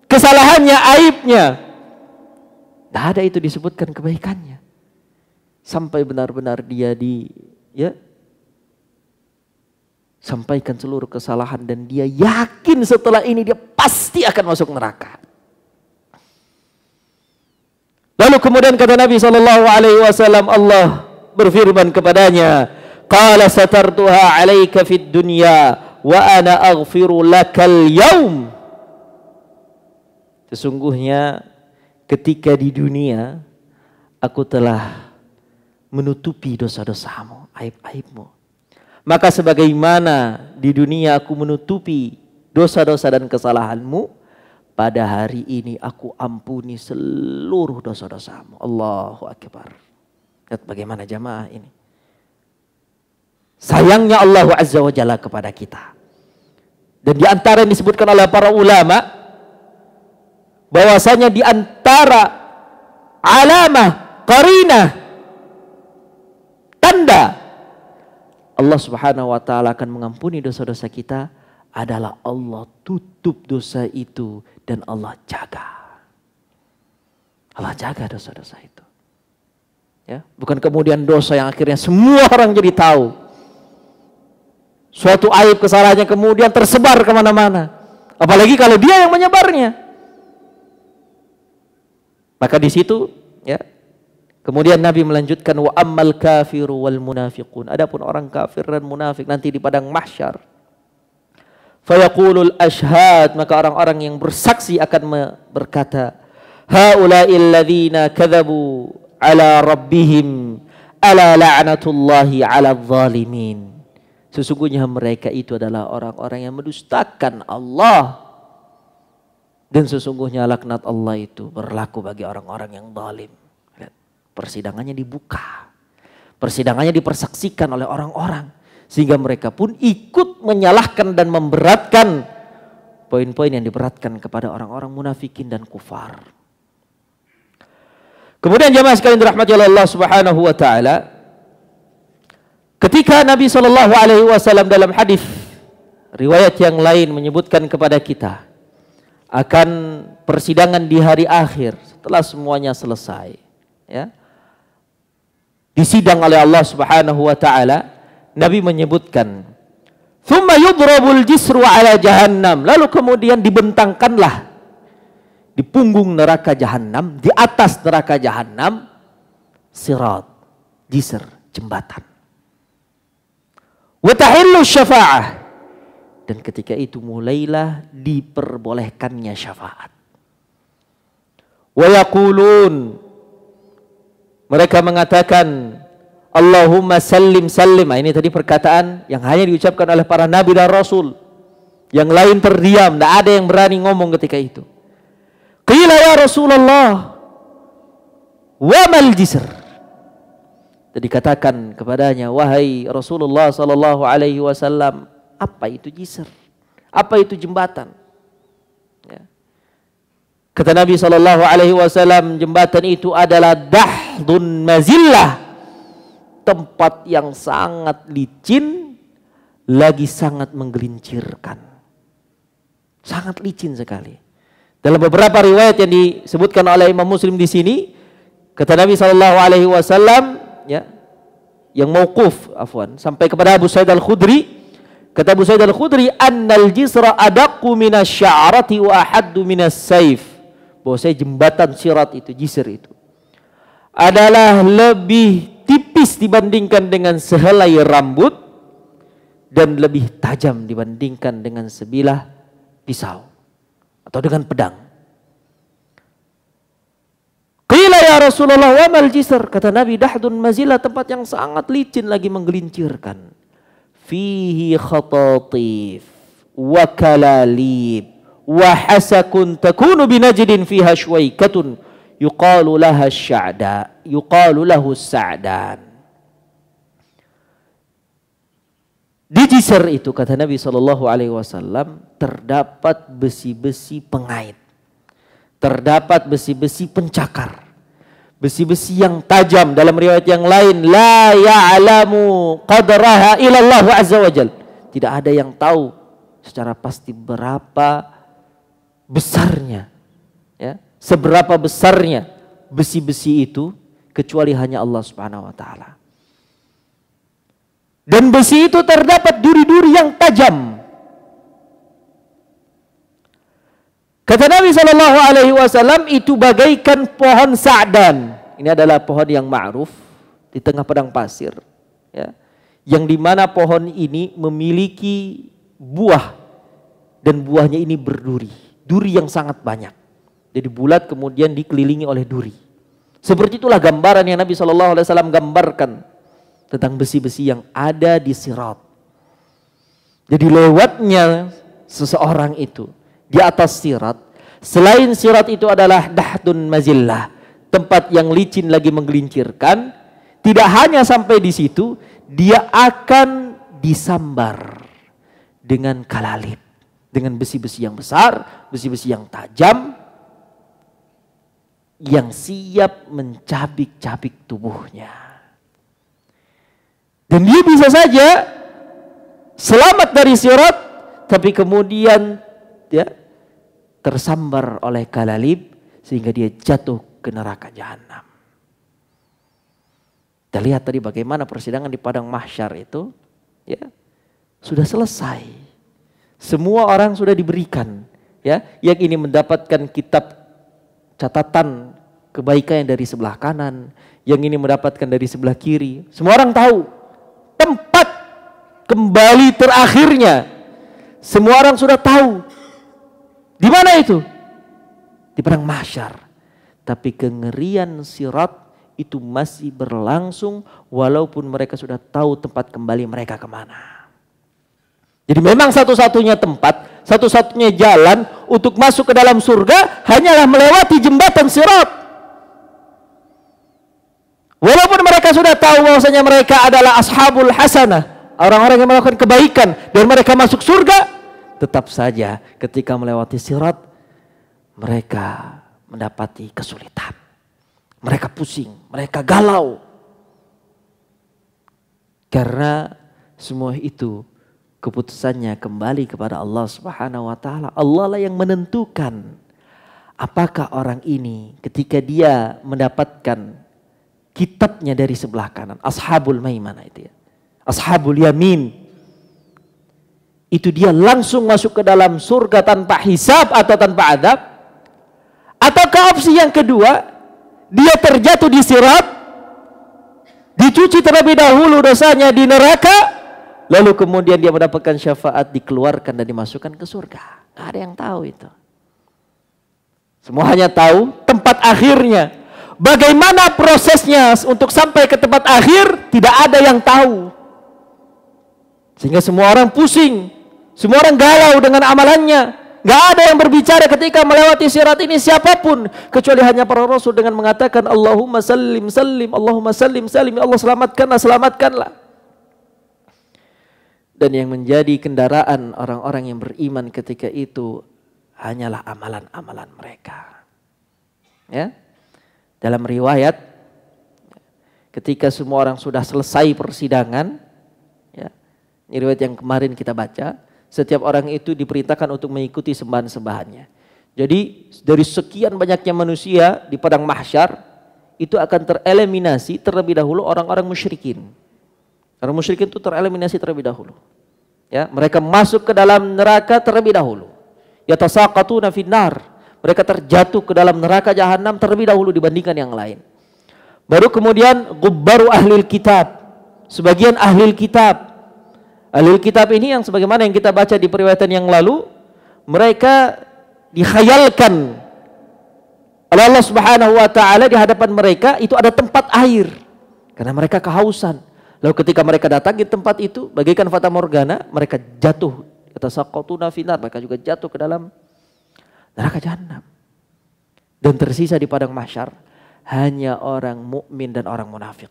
kesalahannya, aibnya. Tidak ada itu disebutkan kebaikannya. Sampai benar-benar dia sampaikan seluruh kesalahan dan dia yakin setelah ini dia pasti akan masuk neraka. Lalu kemudian kata Nabi SAW, Allah berfirman kepadanya, qala satartuha 'alaika fid dunya wa ana aghfiru lakal yaum. Sesungguhnya ketika di dunia aku telah menutupi dosa-dosamu, aib-aibmu. Maka sebagaimana di dunia aku menutupi dosa-dosa dan kesalahanmu, pada hari ini aku ampuni seluruh dosa-dosamu. Allahu Akbar. Lihat bagaimana jamaah ini. Sayangnya Allah Azza wa Jalla kepada kita. Dan di antara yang disebutkan oleh para ulama, bahwasanya di antara alamah, qarinah, tanda Allah Subhanahu wa taala akan mengampuni dosa-dosa kita adalah Allah tutup dosa itu dan Allah jaga. Allah jaga dosa-dosa itu. Ya, bukan kemudian dosa yang akhirnya semua orang jadi tahu. Suatu aib kesalahannya kemudian tersebar kemana-mana. Apalagi kalau dia yang menyebarnya. Maka di situ, ya, kemudian Nabi melanjutkan wa ammal kafiru wal munafiqun. Adapun orang kafir dan munafik nanti di padang mahsyar. Fayaqulul ashhad, maka orang-orang yang bersaksi akan berkata, haula'il ladzina kadzabu ala rabbihim ala la'natullahi 'alal zalimin. Sesungguhnya mereka itu adalah orang-orang yang mendustakan Allah. Dan sesungguhnya laknat Allah itu berlaku bagi orang-orang yang zalim. Persidangannya dibuka. Persidangannya dipersaksikan oleh orang-orang. Sehingga mereka pun ikut menyalahkan dan memberatkan poin-poin yang diberatkan kepada orang-orang munafikin dan kufar. Kemudian jemaah sekalian dirahmati oleh Allah Subhanahu wa taala, ketika Nabi sallallahu alaihi wasallam dalam hadis riwayat yang lain menyebutkan kepada kita akan persidangan di hari akhir setelah semuanya selesai, ya, disidang oleh Allah Subhanahu wa taala, Nabi menyebutkan, "Tsumma yudrabul jisru ala jahannam." Lalu kemudian dibentangkanlah di punggung neraka jahanam, di atas neraka jahanam, sirat, jisr, jembatan. Wa tahillu syafa'ah. Dan ketika itu mulailah diperbolehkannya syafaat. Wa yaqulun, mereka mengatakan, Allahumma sallim sallim. Ini tadi perkataan yang hanya diucapkan oleh para nabi dan rasul. Yang lain terdiam, tidak ada yang berani ngomong ketika itu. Qila ya Rasulullah, wa mal jisr. Jadi dikatakan kepadanya, wahai Rasulullah sallallahu alaihi wasallam, apa itu jisr? Apa itu jembatan? Ya. Kata Nabi sallallahu alaihi wasallam, jembatan itu adalah dahdun mazillah, tempat yang sangat licin lagi sangat menggelincirkan. Sangat licin sekali. Dalam beberapa riwayat yang disebutkan oleh Imam Muslim di sini, kata Nabi sallallahu alaihi wasallam, ya, yang mauquf sampai kepada Abu Sa'id Al-Khudri, kata Abu Sa'id Al-Khudri, annal jisra adaqqu minasy'arati wa ahaddu minas saif. Bahwasanya jembatan sirat itu, jisr itu adalah lebih tipis dibandingkan dengan sehelai rambut dan lebih tajam dibandingkan dengan sebilah pisau atau dengan pedang. Qila ya Rasulullah wa mal jisr. Kata Nabi, dahdun mazila, tempat yang sangat licin lagi menggelincirkan. Fihi khatatif wa kalalib wa hasakun takunu binajdin fiha sywaikatun yuqalu laha sya'da, yuqalu lahu sa'dan. Di jisr itu, kata Nabi SAW, terdapat besi-besi pengait, terdapat besi-besi pencakar, besi-besi yang tajam. Dalam riwayat yang lain, la ya'lamu qadraha ilallahu azza wa jal, tidak ada yang tahu secara pasti berapa besarnya, ya, seberapa besarnya besi-besi itu, kecuali hanya Allah Subhanahu wa taala. Dan besi itu terdapat duri-duri yang tajam. Kata Nabi sallallahu alaihi wasallam, itu bagaikan pohon sa'dan. Ini adalah pohon yang ma'ruf di tengah padang pasir, ya, yang dimana pohon ini memiliki buah, dan buahnya ini berduri, duri yang sangat banyak. Jadi bulat kemudian dikelilingi oleh duri. Seperti itulah gambaran yang Nabi sallallahu alaihi wasallam gambarkan tentang besi-besi yang ada di sirat. Jadi lewatnya seseorang itu di atas sirat, selain sirat itu adalah dahdun mazillah, tempat yang licin lagi menggelincirkan, tidak hanya sampai di situ, dia akan disambar dengan kalalib, dengan besi-besi yang besar, besi-besi yang tajam, yang siap mencabik-cabik tubuhnya. Dan dia bisa saja selamat dari sirat, tapi kemudian, ya, tersambar oleh kalalib sehingga dia jatuh ke neraka jahanam. Kita lihat tadi bagaimana persidangan di padang mahsyar itu, ya, sudah selesai. Semua orang sudah diberikan, ya, yang ini mendapatkan kitab catatan kebaikan dari sebelah kanan, yang ini mendapatkan dari sebelah kiri. Semua orang tahu tempat kembali terakhirnya. Semua orang sudah tahu. Di mana itu? Di padang mahsyar. Tapi kengerian sirat itu masih berlangsung walaupun mereka sudah tahu tempat kembali mereka kemana. Jadi memang satu-satunya tempat, satu-satunya jalan untuk masuk ke dalam surga hanyalah melewati jembatan sirat. Walaupun mereka sudah tahu bahwasanya mereka adalah ashabul hasanah, orang-orang yang melakukan kebaikan dan mereka masuk surga, tetap saja ketika melewati sirat mereka mendapati kesulitan. Mereka pusing, mereka galau. Karena semua itu keputusannya kembali kepada Allah Subhanahu wa taala. Allah lah yang menentukan apakah orang ini ketika dia mendapatkan kitabnya dari sebelah kanan, ashabul maimanah itu ya. Ashabul yamin. Itu dia langsung masuk ke dalam surga tanpa hisab atau tanpa adab. Ataukah opsi yang kedua, dia terjatuh di sirat, dicuci terlebih dahulu dosanya di neraka, lalu kemudian dia mendapatkan syafaat, dikeluarkan dan dimasukkan ke surga. Gak ada yang tahu itu. Semua hanya tahu tempat akhirnya. Bagaimana prosesnya untuk sampai ke tempat akhir, tidak ada yang tahu. Sehingga semua orang pusing, semua orang galau dengan amalannya. Gak ada yang berbicara ketika melewati sirat ini siapapun, kecuali hanya para rasul dengan mengatakan Allahumma sallim sallim, Allahumma sallim sallim, ya Allah selamatkanlah, selamatkanlah. Dan yang menjadi kendaraan orang-orang yang beriman ketika itu hanyalah amalan-amalan mereka. Ya. Dalam riwayat, ketika semua orang sudah selesai persidangan, ya, ini riwayat yang kemarin kita baca, setiap orang itu diperintahkan untuk mengikuti sembahan-sembahannya. Jadi dari sekian banyaknya manusia di padang mahsyar, itu akan tereliminasi terlebih dahulu orang-orang musyrikin. Orang musyrikin itu tereliminasi terlebih dahulu. Ya, mereka masuk ke dalam neraka terlebih dahulu. Yatasaqatuna finnar. Mereka terjatuh ke dalam neraka jahanam terlebih dahulu dibandingkan yang lain. Baru kemudian gubbaru ahlil kitab. Sebagian ahlil kitab. Ahlil kitab ini yang sebagaimana yang kita baca di periwayatan yang lalu, mereka dikhayalkan oleh Allah Subhanahu wa taala di hadapan mereka itu ada tempat air. Karena mereka kehausan. Lalu ketika mereka datang di tempat itu, bagaikan fata morgana, mereka jatuh. Yatasaqatuna finnar, mereka juga jatuh ke dalam neraka jahanam. Dan tersisa di padang mahsyar hanya orang mukmin dan orang munafik.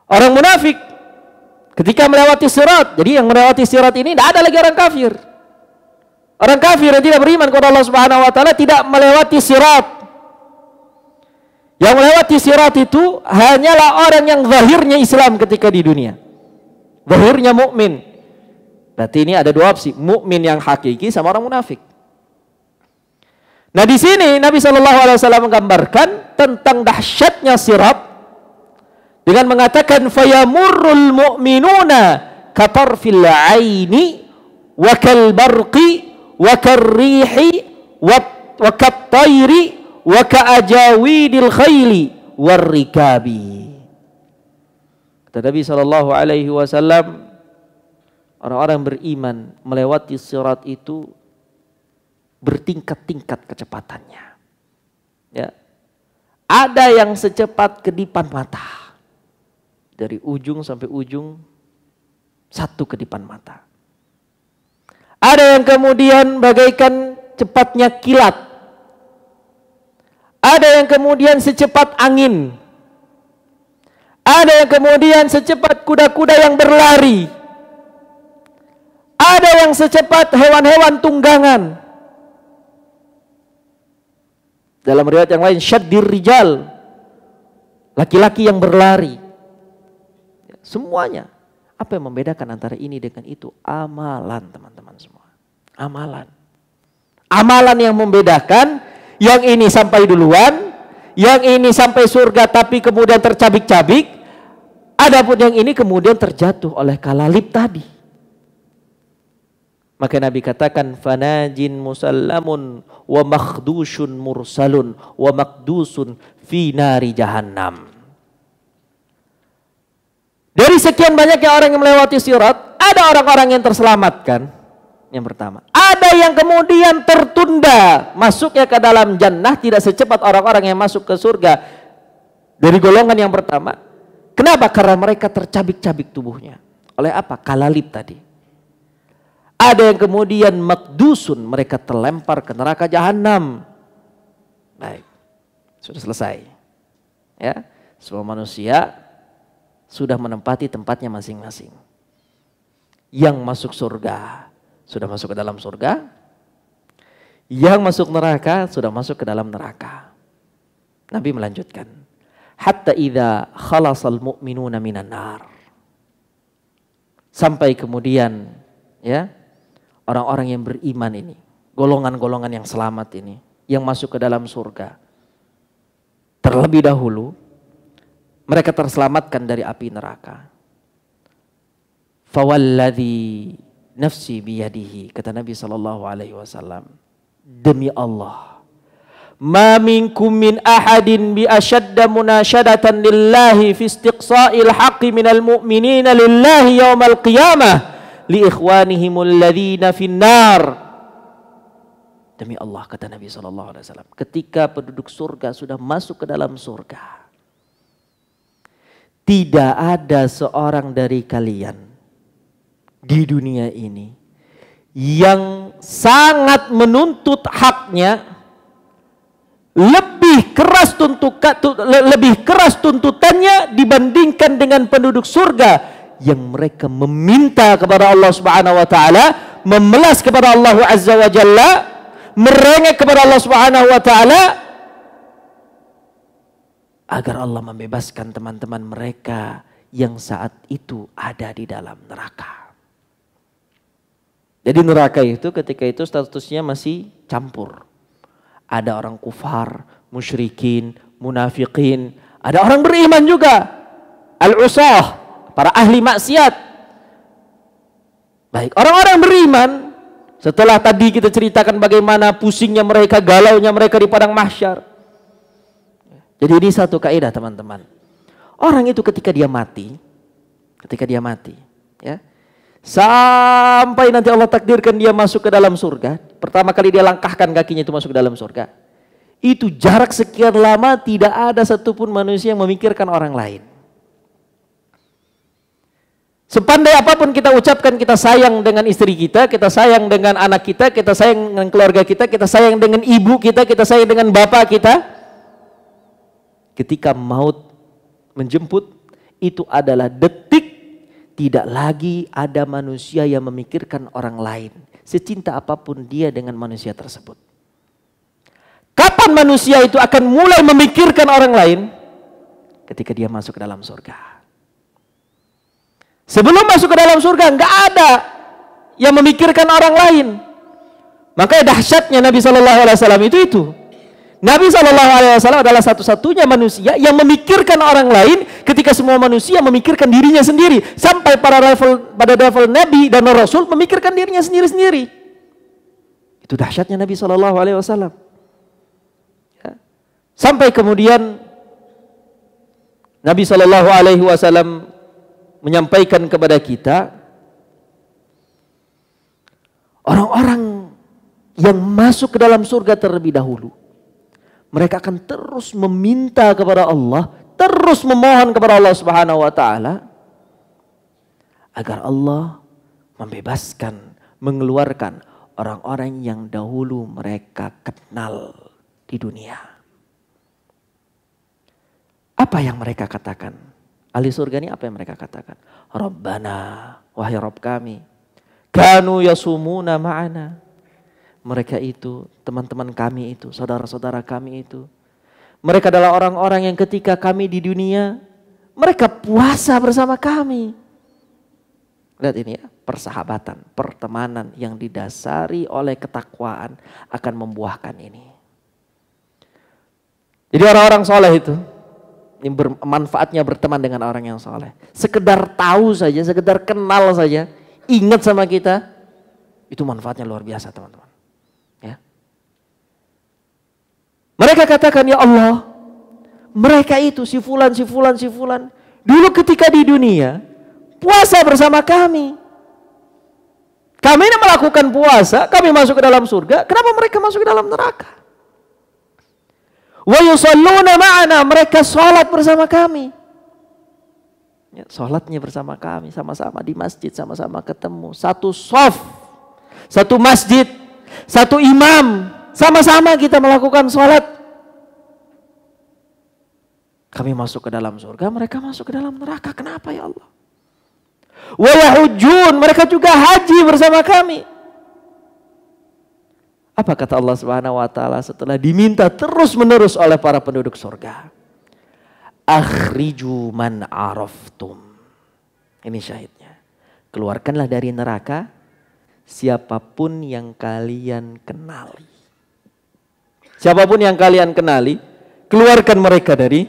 Orang munafik ketika melewati sirat, jadi yang melewati sirat ini tidak ada lagi orang kafir. Orang kafir yang tidak beriman kepada Allah Subhanahu wa taala tidak melewati sirat. Yang melewati sirat itu hanyalah orang yang zahirnya Islam ketika di dunia. Zahirnya mukmin. Berarti ini ada dua opsi, mukmin yang hakiki sama orang munafik. Nah di sini Nabi SAW menggambarkan tentang dahsyatnya sirat dengan mengatakan fayamurrul mu'minuna katarfil aini wa kal barqi wa karrihi wa kattayri wa kaajawidil khayli warrikabi. Kata Nabi SAW, orang-orang beriman melewati sirat itu bertingkat-tingkat kecepatannya. Ya. Ada yang secepat kedipan mata. Dari ujung sampai ujung satu kedipan mata. Ada yang kemudian bagaikan cepatnya kilat. Ada yang kemudian secepat angin. Ada yang kemudian secepat kuda-kuda yang berlari. Ada yang secepat hewan-hewan tunggangan. Dalam riwayat yang lain, syaddir rijal, laki-laki yang berlari. Semuanya. Apa yang membedakan antara ini dengan itu? Amalan, teman-teman semua. Amalan. Amalan yang membedakan, yang ini sampai duluan, yang ini sampai surga tapi kemudian tercabik-cabik. Adapun yang ini kemudian terjatuh oleh kalalib tadi. Maka Nabi katakan fanajin musallamun wa makhdushun mursalun wa makdusun fi nari jahannam. Dari sekian banyaknya orang yang melewati sirat, ada orang-orang yang terselamatkan. Yang pertama, ada yang kemudian tertunda masuknya ke dalam jannah tidak secepat orang-orang yang masuk ke surga dari golongan yang pertama. Kenapa? Karena mereka tercabik-cabik tubuhnya. Oleh apa? Kalalib tadi. Ada yang kemudian makdusun, mereka terlempar ke neraka jahanam. Baik, sudah selesai. Ya, semua manusia sudah menempati tempatnya masing-masing. Yang masuk surga sudah masuk ke dalam surga. Yang masuk neraka sudah masuk ke dalam neraka. Nabi melanjutkan, hatta idza khalasal mu'minuna minan nar. Sampai kemudian ya, orang-orang yang beriman ini, golongan-golongan yang selamat ini, yang masuk ke dalam surga. Terlebih dahulu mereka terselamatkan dari api neraka. Fawalladzi nafsi biyadihi, kata Nabi SAW, demi Allah, ma minkum min ahadin bi ashadda munasyadatan lillahi fi istiqsa'il haqqi minal mu'minina lillahi yaumal qiyamah li ikhwanihimul ladzina finnar. Demi Allah, kata Nabi SAW, ketika penduduk surga sudah masuk ke dalam surga, tidak ada seorang dari kalian di dunia ini yang sangat menuntut haknya, lebih keras tuntutannya dibandingkan dengan penduduk surga yang mereka meminta kepada Allah Subhanahu wa taala, memelas kepada Allah Azza wa Jalla, merengek kepada Allah Subhanahu wa taala agar Allah membebaskan teman-teman mereka yang saat itu ada di dalam neraka. Jadi neraka itu ketika itu statusnya masih campur. Ada orang kufar, musyrikin, munafikin, ada orang beriman juga, al-usah, para ahli maksiat. Baik, orang-orang beriman, setelah tadi kita ceritakan bagaimana pusingnya mereka, galaunya mereka di padang mahsyar. Jadi ini satu kaidah teman-teman. Orang itu ketika dia mati, ya, sampai nanti Allah takdirkan dia masuk ke dalam surga, pertama kali dia langkahkan kakinya itu masuk ke dalam surga, itu jarak sekian lama tidak ada satupun manusia yang memikirkan orang lain. Sepandai apapun kita ucapkan kita sayang dengan istri kita sayang dengan anak kita sayang dengan keluarga kita sayang dengan ibu kita sayang dengan bapak kita, ketika maut menjemput, itu adalah detik tidak lagi ada manusia yang memikirkan orang lain, secinta apapun dia dengan manusia tersebut. Kapan manusia itu akan mulai memikirkan orang lain? Ketika dia masuk ke dalam surga. Sebelum masuk ke dalam surga nggak ada yang memikirkan orang lain. Makanya dahsyatnya Nabi SAW itu. Nabi SAW adalah satu-satunya manusia yang memikirkan orang lain ketika semua manusia memikirkan dirinya sendiri. Sampai pada level Nabi dan Rasul memikirkan dirinya sendiri-sendiri. Itu dahsyatnya Nabi SAW. Ya. Sampai kemudian Nabi SAW menyampaikan kepada kita, orang-orang yang masuk ke dalam surga terlebih dahulu, mereka akan terus meminta kepada Allah, terus memohon kepada Allah Subhanahu wa taala agar Allah membebaskan, mengeluarkan orang-orang yang dahulu mereka kenal di dunia. Apa yang mereka katakan? Ahli surga ini apa yang mereka katakan? Rabbana, wahai Rabb kami, kanu yasumuna ma'ana. Mereka itu, teman-teman kami itu, saudara-saudara kami itu, mereka adalah orang-orang yang ketika kami di dunia, mereka puasa bersama kami. Lihat ini ya, persahabatan, pertemanan yang didasari oleh ketakwaan akan membuahkan ini. Jadi orang-orang soleh itu, ini manfaatnya berteman dengan orang yang soleh. Sekedar tahu saja, sekedar kenal saja, ingat sama kita, itu manfaatnya luar biasa teman-teman. Mereka katakan, ya Allah, mereka itu si fulan, dulu ketika di dunia puasa bersama kami. Kami ini melakukan puasa, kami masuk ke dalam surga, kenapa mereka masuk ke dalam neraka? Wa yusalluna ma'ana, mereka sholat bersama kami. Ya, sholatnya bersama kami, sama-sama di masjid, sama-sama ketemu, satu shaf, satu masjid, satu imam. Sama-sama kita melakukan sholat. Kami masuk ke dalam surga, mereka masuk ke dalam neraka. Kenapa ya Allah? Wa yahujjun, mereka juga haji bersama kami. Apa kata Allah Subhanahu wa taala setelah diminta terus-menerus oleh para penduduk surga? Akhriju man araftum. Ini syahidnya. Keluarkanlah dari neraka siapapun yang kalian kenali. Siapapun yang kalian kenali, keluarkan mereka dari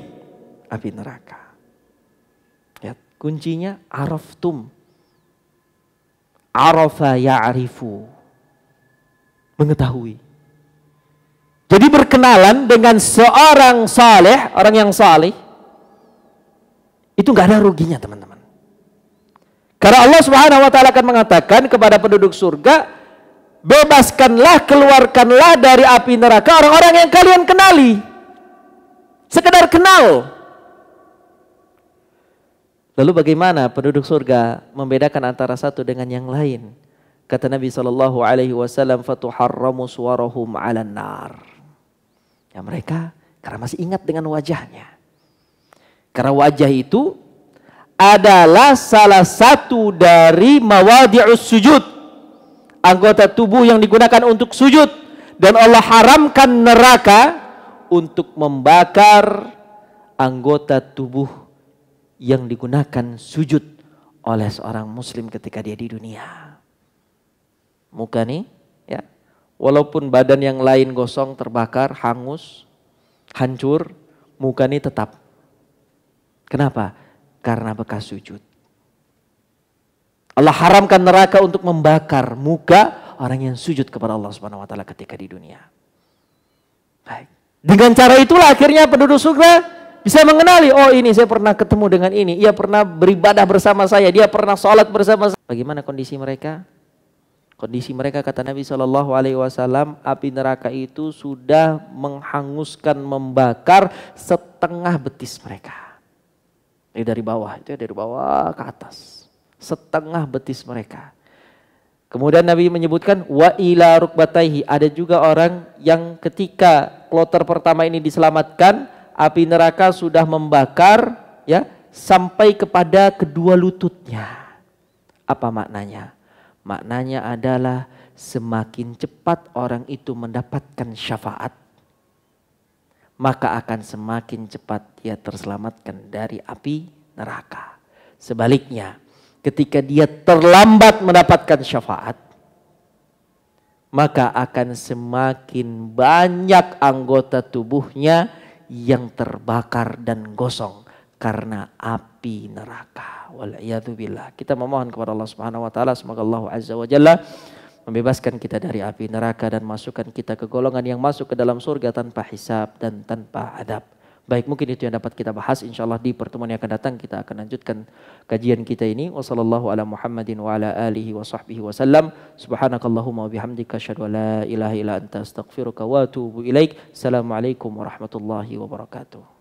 api neraka. Ya, kuncinya araftum. Arafa ya'rifu. Mengetahui. Jadi berkenalan dengan seorang saleh, orang yang saleh, itu nggak ada ruginya, teman-teman. Karena Allah Subhanahu wa taala akan mengatakan kepada penduduk surga, bebaskanlah, keluarkanlah dari api neraka orang-orang yang kalian kenali. Sekedar kenal. Lalu bagaimana penduduk surga membedakan antara satu dengan yang lain? Kata Nabi SAW, fatuharramu suwarahum 'alan nar. Ya, mereka karena masih ingat dengan wajahnya. Karena wajah itu adalah salah satu dari mawadi'us sujud. Anggota tubuh yang digunakan untuk sujud. Dan Allah haramkan neraka untuk membakar anggota tubuh yang digunakan sujud oleh seorang muslim ketika dia di dunia. Muka nih, ya, walaupun badan yang lain gosong, terbakar, hangus, hancur, muka nih tetap. Kenapa? Karena bekas sujud. Allah haramkan neraka untuk membakar muka orang yang sujud kepada Allah Subhanahu wa taala ketika di dunia. Baik. Dengan cara itulah akhirnya penduduk surga bisa mengenali, oh ini saya pernah ketemu dengan ini, ia pernah beribadah bersama saya, dia pernah sholat bersama saya. Bagaimana kondisi mereka? Kondisi mereka kata Nabi SAW, api neraka itu sudah menghanguskan, membakar setengah betis mereka. Ini dari bawah, itu dari bawah ke atas. Setengah betis mereka. Kemudian Nabi menyebutkan wa ila rukbataihi. Ada juga orang yang ketika kloter pertama ini diselamatkan, api neraka sudah membakar ya sampai kepada kedua lututnya. Apa maknanya? Maknanya adalah semakin cepat orang itu mendapatkan syafaat, maka akan semakin cepat dia terselamatkan dari api neraka. Sebaliknya, ketika dia terlambat mendapatkan syafaat, maka akan semakin banyak anggota tubuhnya yang terbakar dan gosong karena api neraka. Wal'iyadzubillah. Kita memohon kepada Allah Subhanahu wa taala semoga Allah Azza wa Jalla membebaskan kita dari api neraka dan masukkan kita ke golongan yang masuk ke dalam surga tanpa hisab dan tanpa adab. Baik, mungkin itu yang dapat kita bahas. Insyaallah di pertemuan yang akan datang kita akan lanjutkan kajian kita ini. Wassallallahu ala Muhammadin wa ala alihi wa sahbihi wasallam. Subhanakallahumma wa bihamdika asyhadu an la ilaha illa anta astaghfiruka wa atubu ilaik. Assalamualaikum warahmatullahi wabarakatuh.